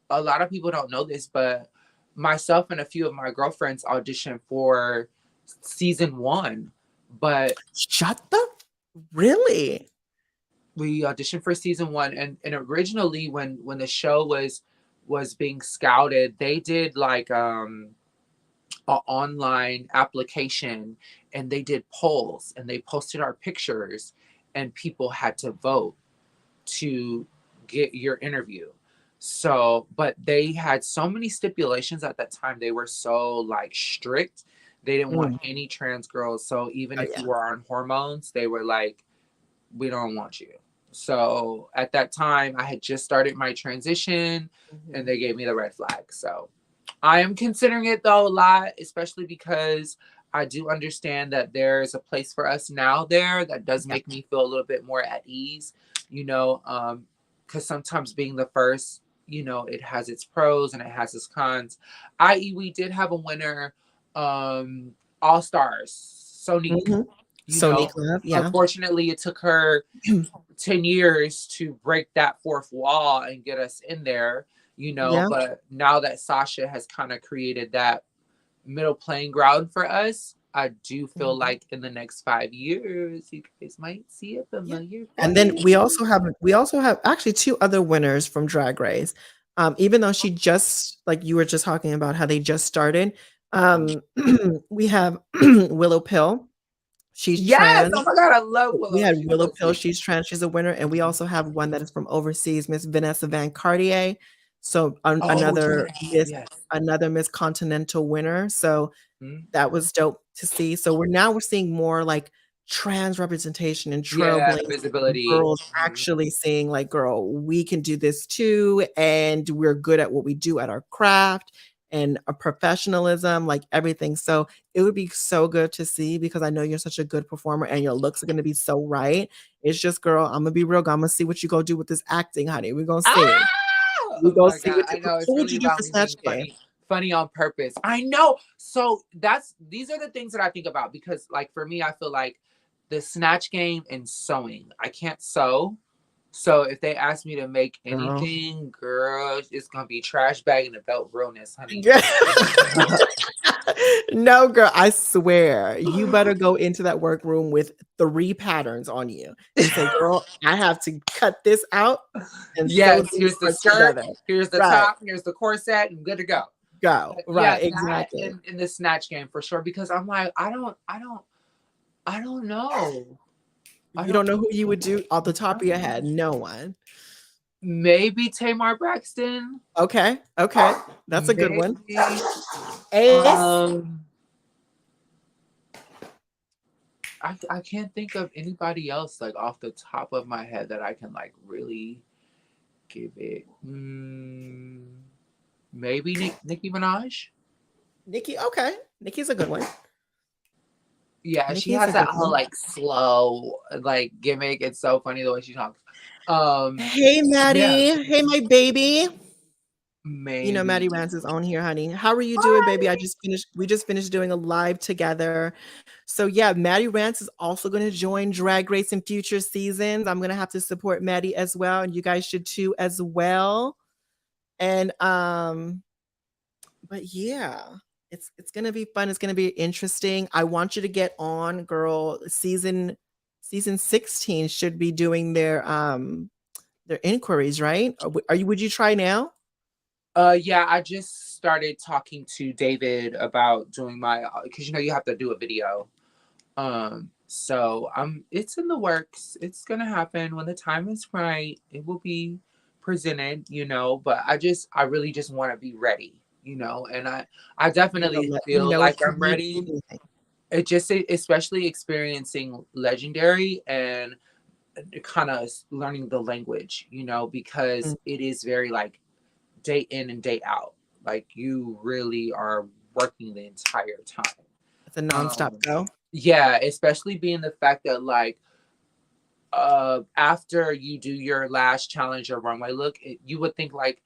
a lot of people don't know this, but myself and a few of my girlfriends auditioned for season one. But Shut the Really? we auditioned for season one, and originally when the show was being scouted, they did like an online application, and they did polls and they posted our pictures, and people had to vote to get your interview. So, but they had so many stipulations at that time. They were so like strict. They didn't want Mm. any trans girls. So even Oh, if yeah. you were on hormones, they were like, we don't want you. So at that time, I had just started my transition, and Mhm. they gave me the red flag. So I am considering it though a lot, especially because I do understand that there's a place for us now there that does Yeah. make me feel a little bit more at ease, because sometimes being the first, it has its pros and it has its cons. I.e., we did have a winner, All Stars, Sonique. Mhm. You Sonique know, Love, yeah. unfortunately, it took her 10 years to break that fourth wall and get us in there, Yeah. but now that Sasha has kind of created that middle playing ground for us, I do feel Mhm. like in the next 5 years, you guys might see a Yeah. familiar And then face. we also have actually 2 other winners from Drag Race. Even though she just like you were just talking about how they just started, um, we have Willow Pill. She's Yes! trans. Oh my God, I love We Willow. had She's Willow so Pill, sweet. she's trans, she's a winner, and we also have one that is from overseas, Miss Vanessa Van Cartier. So Oh, yes, yes. another Miss Continental winner. So Mhm. that was dope to see. So we're seeing more like trans representation and Yeah, trailblazing visibility. girls Mhm. actually seeing like, girl, we can do this too, and we're good at what we do at our craft. and a professionalism, like everything. So it would be so good to see, because I know you're such a good performer and your looks are going to be so right. It's just, girl, I'm gonna be real. I'm gonna see what you go do with this acting, honey. We're gonna see. We Oh gonna my see God, what I know it's who would really you do for about me Snatch being Game? funny on purpose. I know. So these are the things that I think about, because like for me, I feel like the Snatch Game and sewing. I can't sew. So if they ask me to make Girl. anything, girl, it's gonna be trash bag and the belt realness, honey. No, girl, I swear, you better go into that workroom with 3 patterns on you and say, girl, I have to cut this out and sew Yes, these here's the parts skirt, together. here's the Right. top, here's the corset, and good to go. Go. But yeah, Right, that exactly. in the Snatch Game for sure, because I'm like, I don't know. You don't know who you would do off the top of your head? No one. Maybe Tamar Braxton. Okay, that's a good one. Maybe. Ace? I can't think of anybody else like off the top of my head that I can like really give it. Maybe Nicki Minaj. Nikki, okay. Nikki's a good one. Yeah, she Nikki's has a that good whole one. like slow like gimmick. It's so funny the way she talks. Hey, Maddie. Yeah, Hey, my baby. You know, maybe. Maddie Rance is on here, honey. How are you doing, baby? We just finished doing a live together. So yeah, Maddie Rance is also going to join Drag Race in future seasons. I'm going to have to support Maddie as well, and you guys should too as well. And but yeah, it's going to be fun. It's going to be interesting. I want you to get on, girl. Season 16 should be doing their inquiries, right? Would you try now? Yeah, I just started talking to David about doing my, because you know you have to do a video. So it's in the works. It's gonna happen when the time is right. It will be presented, you know. But I really just want to be ready, you know. And I You're gonna definitely let me feel know if like you I'm need ready. anything. It just, especially experiencing Legendary and kind of learning the language, you know, because it is very like day in and day out. Like you really are working the entire time. It's a nonstop go. Yeah, especially being the fact that like after you do your last challenge or runway look, you would think like,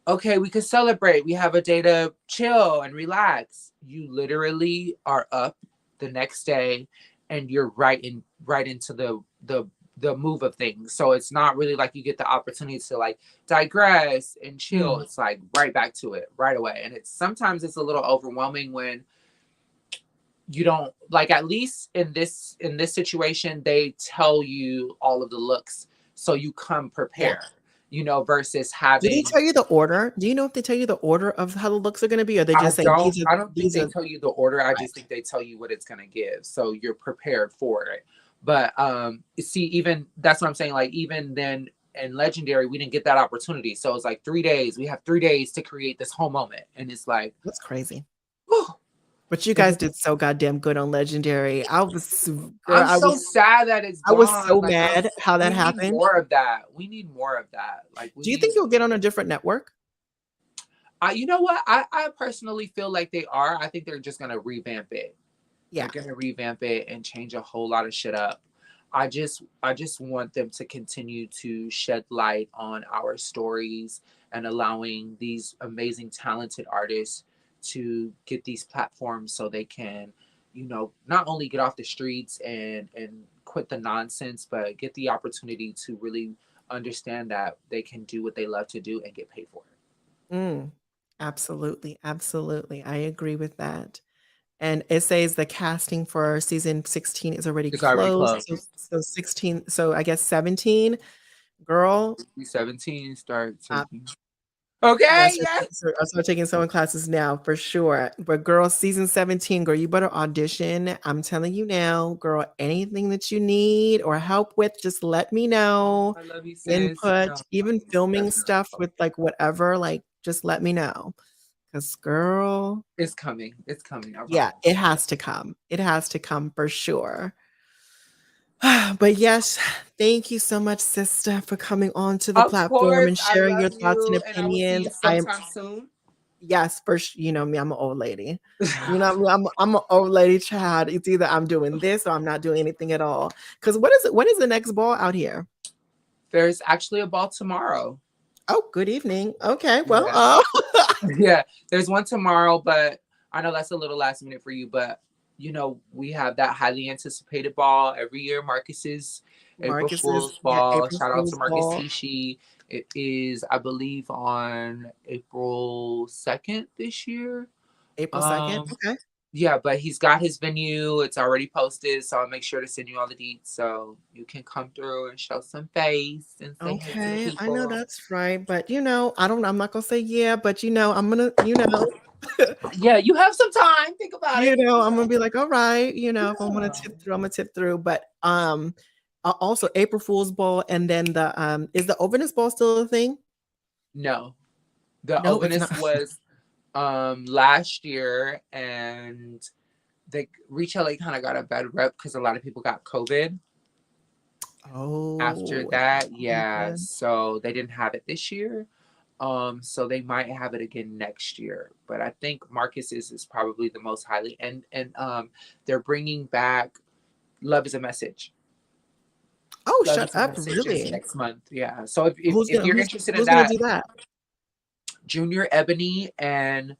okay, we could celebrate. We have a day to chill and relax. You literally are up the next day and you're right into the move of things. So it's not really like you get the opportunity to like digress and chill. It's like right back to it right away. And sometimes it's a little overwhelming when you don't like, at least in this situation, they tell you all of the looks so you come prepared. You know, versus Do they having. tell you the order? Do you know if they tell you the order of how the looks are gonna be, or they I just say don't. these are I don't think these they are tell you the order. I right. just think they tell you what it's gonna give, so you're prepared for it. But see, even that's what I'm saying. Like even then in Legendary, we didn't get that opportunity. So it's like 3 days. We have 3 days to create this whole moment, and it's like That's crazy. whew. But you guys did so goddamn good on Legendary. I'm so sad that it's I was gone. so Like mad how that we need happened. more of that. We need more of that. Like, Do you think you'll get on a different network? You know what? I personally feel like they are. I think they're just gonna revamp it. Yeah. They're gonna revamp it and change a whole lot of shit up. I just want them to continue to shed light on our stories and allowing these amazing talented artists to get these platforms so they can, you know, not only get off the streets and quit the nonsense, but get the opportunity to really understand that they can do what they love to do and get paid for it. Absolutely, absolutely. I agree with that. And it says the casting for season 16 is already It's already closed. closed. So 16, so I guess 17, girl. 17 start taking. Yeah, Okay, yeah. I'll start taking sewing classes now for sure. But girl, season 17, girl, you better audition. I'm telling you now, girl, anything that you need or help with, just let me know. I love you, sis. Input, No, even filming definitely. stuff with like whatever, like just let me know. Because girl, it's coming. It's coming. yeah, it has to come. It has to come for sure. But yes, thank you so much, sister, for coming on to the platform and sharing your thoughts and opinions. And I will see you sometime soon. Yes, first, you know me, I'm an old lady. You know what I mean? I'm an old lady child. It's either I'm doing this or I'm not doing anything at all. Because what is it? When is the next ball out here? There's actually a ball tomorrow. Oh, good evening. Okay, well, Yeah. Yeah, there's one tomorrow, but I know that's a little last minute for you, but you know, we have that highly anticipated ball every year, Marcus's April Marcus's, Fool's yeah, ball. April Shout out to Fool's Marcus ball, Tishi. It is, I believe, on April 2nd this year. April 2nd. Um, Okay. yeah, but he's got his venue. It's already posted, so I'll make sure to send you all the deets so you can come through and show some face and say hey to the Okay, I know people. that's right, but I'm not gonna say yeah, but I'm gonna, Yeah, you have some time. Think about it. I'm gonna be like, all right, if I'm gonna Yeah. tip through, I'm gonna tip through. But also April Fool's Ball, and then the is the Overness Ball still a thing? No, the No, it's not. Ovenus was last year, and the retail kind of got a bad rep because a lot of people got COVID after Oh, that. Yeah, okay. so they didn't have it this year. So they might have it again next year. But I think Marcus's is probably the most highly, and they're bringing back Love is a Message. Oh, Love shut is a up! Message is Really? next month. Yeah. So if you're interested in Who's gonna that, do that? Junior Ebony and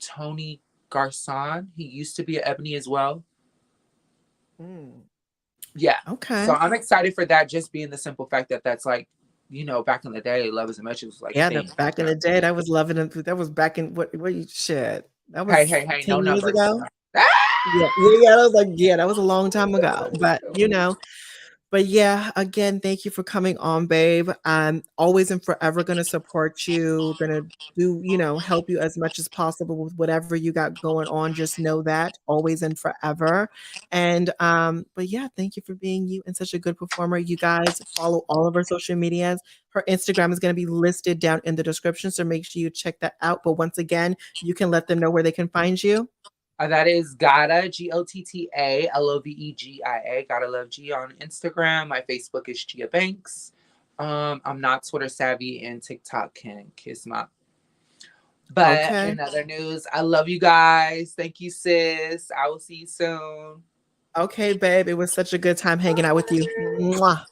Tony Garcon. He used to be at Ebony as well. Mm, Yeah. okay. So I'm excited for that, just being the simple fact that that's like, back in the day, Love is a Message was like a Yeah, thing. back in the day, that was loving it. That was back in what you shit. That Hey, was hey, hey, no 10 years numbers. ago. Ah! Yeah, yeah, yeah. That was like, yeah, that was a long time ago. But yeah, again, thank you for coming on, babe. I'm always and forever going to support you, going to do, help you as much as possible with whatever you got going on. Just know that always and forever. And, but yeah, thank you for being you and such a good performer. You guys follow all of our social medias. Her Instagram is going to be listed down in the description. So make sure you check that out. But once again, you can let them know where they can find you. That is Gotta, GOTTALOVEGIA. Gotta Love G on Instagram. My Facebook is Gia Banks. I'm not Twitter savvy, and TikTok can kiss my. But Okay. in other news, I love you guys. Thank you, sis. I will see you soon. Okay, babe. It was such a good time hanging out with you. Mwah.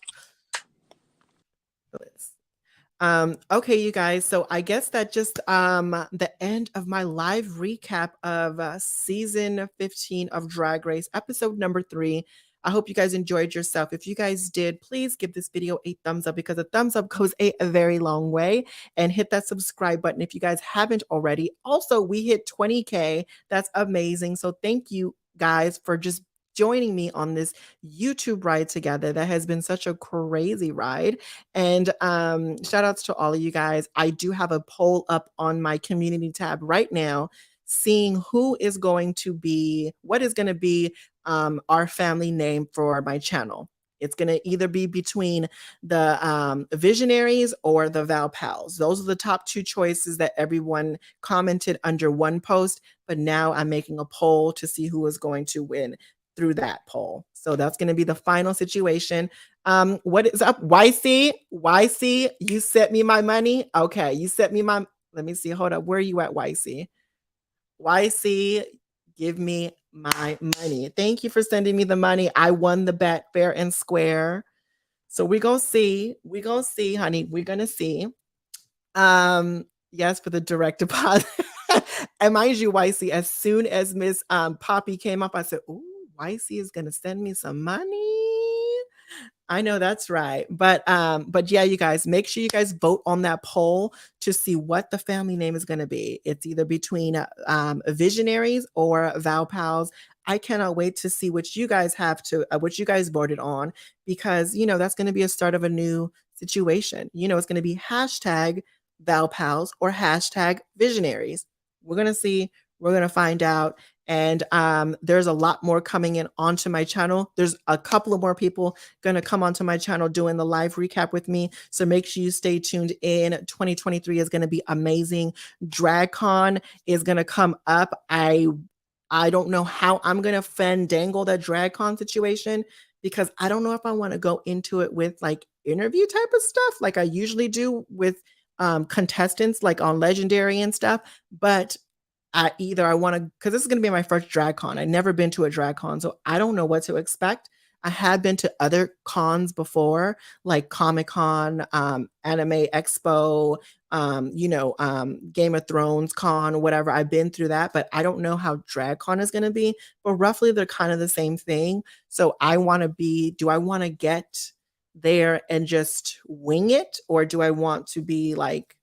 Okay, you guys. So I guess that just the end of my live recap of season 15 of Drag Race, episode number 3. I hope you guys enjoyed yourself. If you guys did, please give this video a thumbs up because a thumbs up goes a very long way. And hit that subscribe button if you guys haven't already. Also, we hit 20K. That's amazing. So thank you guys for just joining me on this YouTube ride together. That has been such a crazy ride. And shout outs to all of you guys. I do have a poll up on my community tab right now, seeing what is going to be our family name for my channel. It's going to either be between the Visionaries or the Val Pals. Those are the top 2 choices that everyone commented under one post. But now I'm making a poll to see who is going to win through that poll. So that's going to be the final situation. What is up? YC, you sent me my money. Okay, you sent me my, let me see. Hold up. Where are you at, YC? YC, give me my money. Thank you for sending me the money. I won the bet fair and square. So we're gonna see. We're gonna see, honey. We're gonna see. Yes, for the direct deposit. And mind you, YC, as soon as Miss Poppy came up, I said, ooh, YC is gonna send me some money. I know that's right. But yeah, you guys, make sure you guys vote on that poll to see what the family name is going to be. It's either between Visionaries or Val Pals. I cannot wait to see what you guys what you guys voted on, because that's going to be a start of a new situation. It's going to be hashtag Val Pals or hashtag Visionaries. We're going to see. We're going to find out. And there's a lot more coming in onto my channel. There's a couple of more people going to come onto my channel doing the live recap with me. So make sure you stay tuned in. 2023 is going to be amazing. DragCon is going to come up. I don't know how I'm going to fandangle that DragCon situation, because I don't know if I want to go into it with like interview type of stuff like I usually do with contestants like on Legendary and stuff, but I want to, because this is going to be my first drag con. I've never been to a drag con, so I don't know what to expect. I have been to other cons before, like Comic-Con, Anime Expo, Game of Thrones con, whatever. I've been through that, but I don't know how drag con is going to be. But roughly, they're kind of the same thing. So do I want to get there and just wing it, or do I want to be like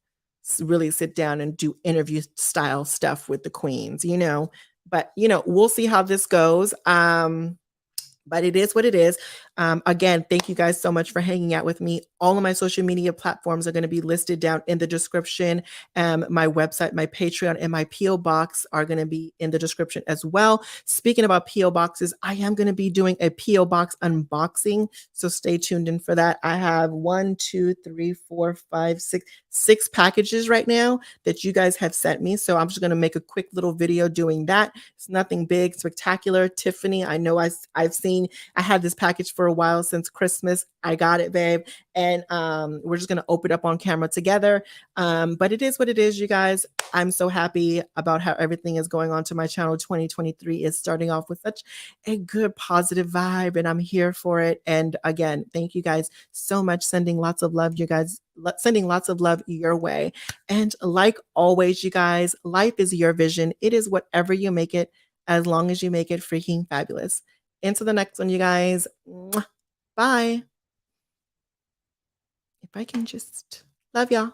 really sit down and do interview style stuff with the queens, but we'll see how this goes. But it is what it is. Again, thank you guys so much for hanging out with me. All of my social media platforms are going to be listed down in the description. My website, my Patreon, and my P.O. box are going to be in the description as well. Speaking about P.O. boxes, I am going to be doing a P.O. box unboxing, so stay tuned in for that. I have 6 packages right now that you guys have sent me. So I'm just going to make a quick little video doing that. It's nothing big, spectacular. Tiffany, I know I've seen, I had this package for a while since Christmas. I got it, babe. And we're just going to open it up on camera together. But it is what it is, you guys. I'm so happy about how everything is going on to my channel. 2023 is starting off with such a good, positive vibe, and I'm here for it. And again, thank you guys so much. Sending lots of love, you guys. Sending lots of love your way. And like always, you guys, life is your vision. It is whatever you make it, as long as you make it freaking fabulous. Into the next one, you guys. Bye. If I can just love y'all.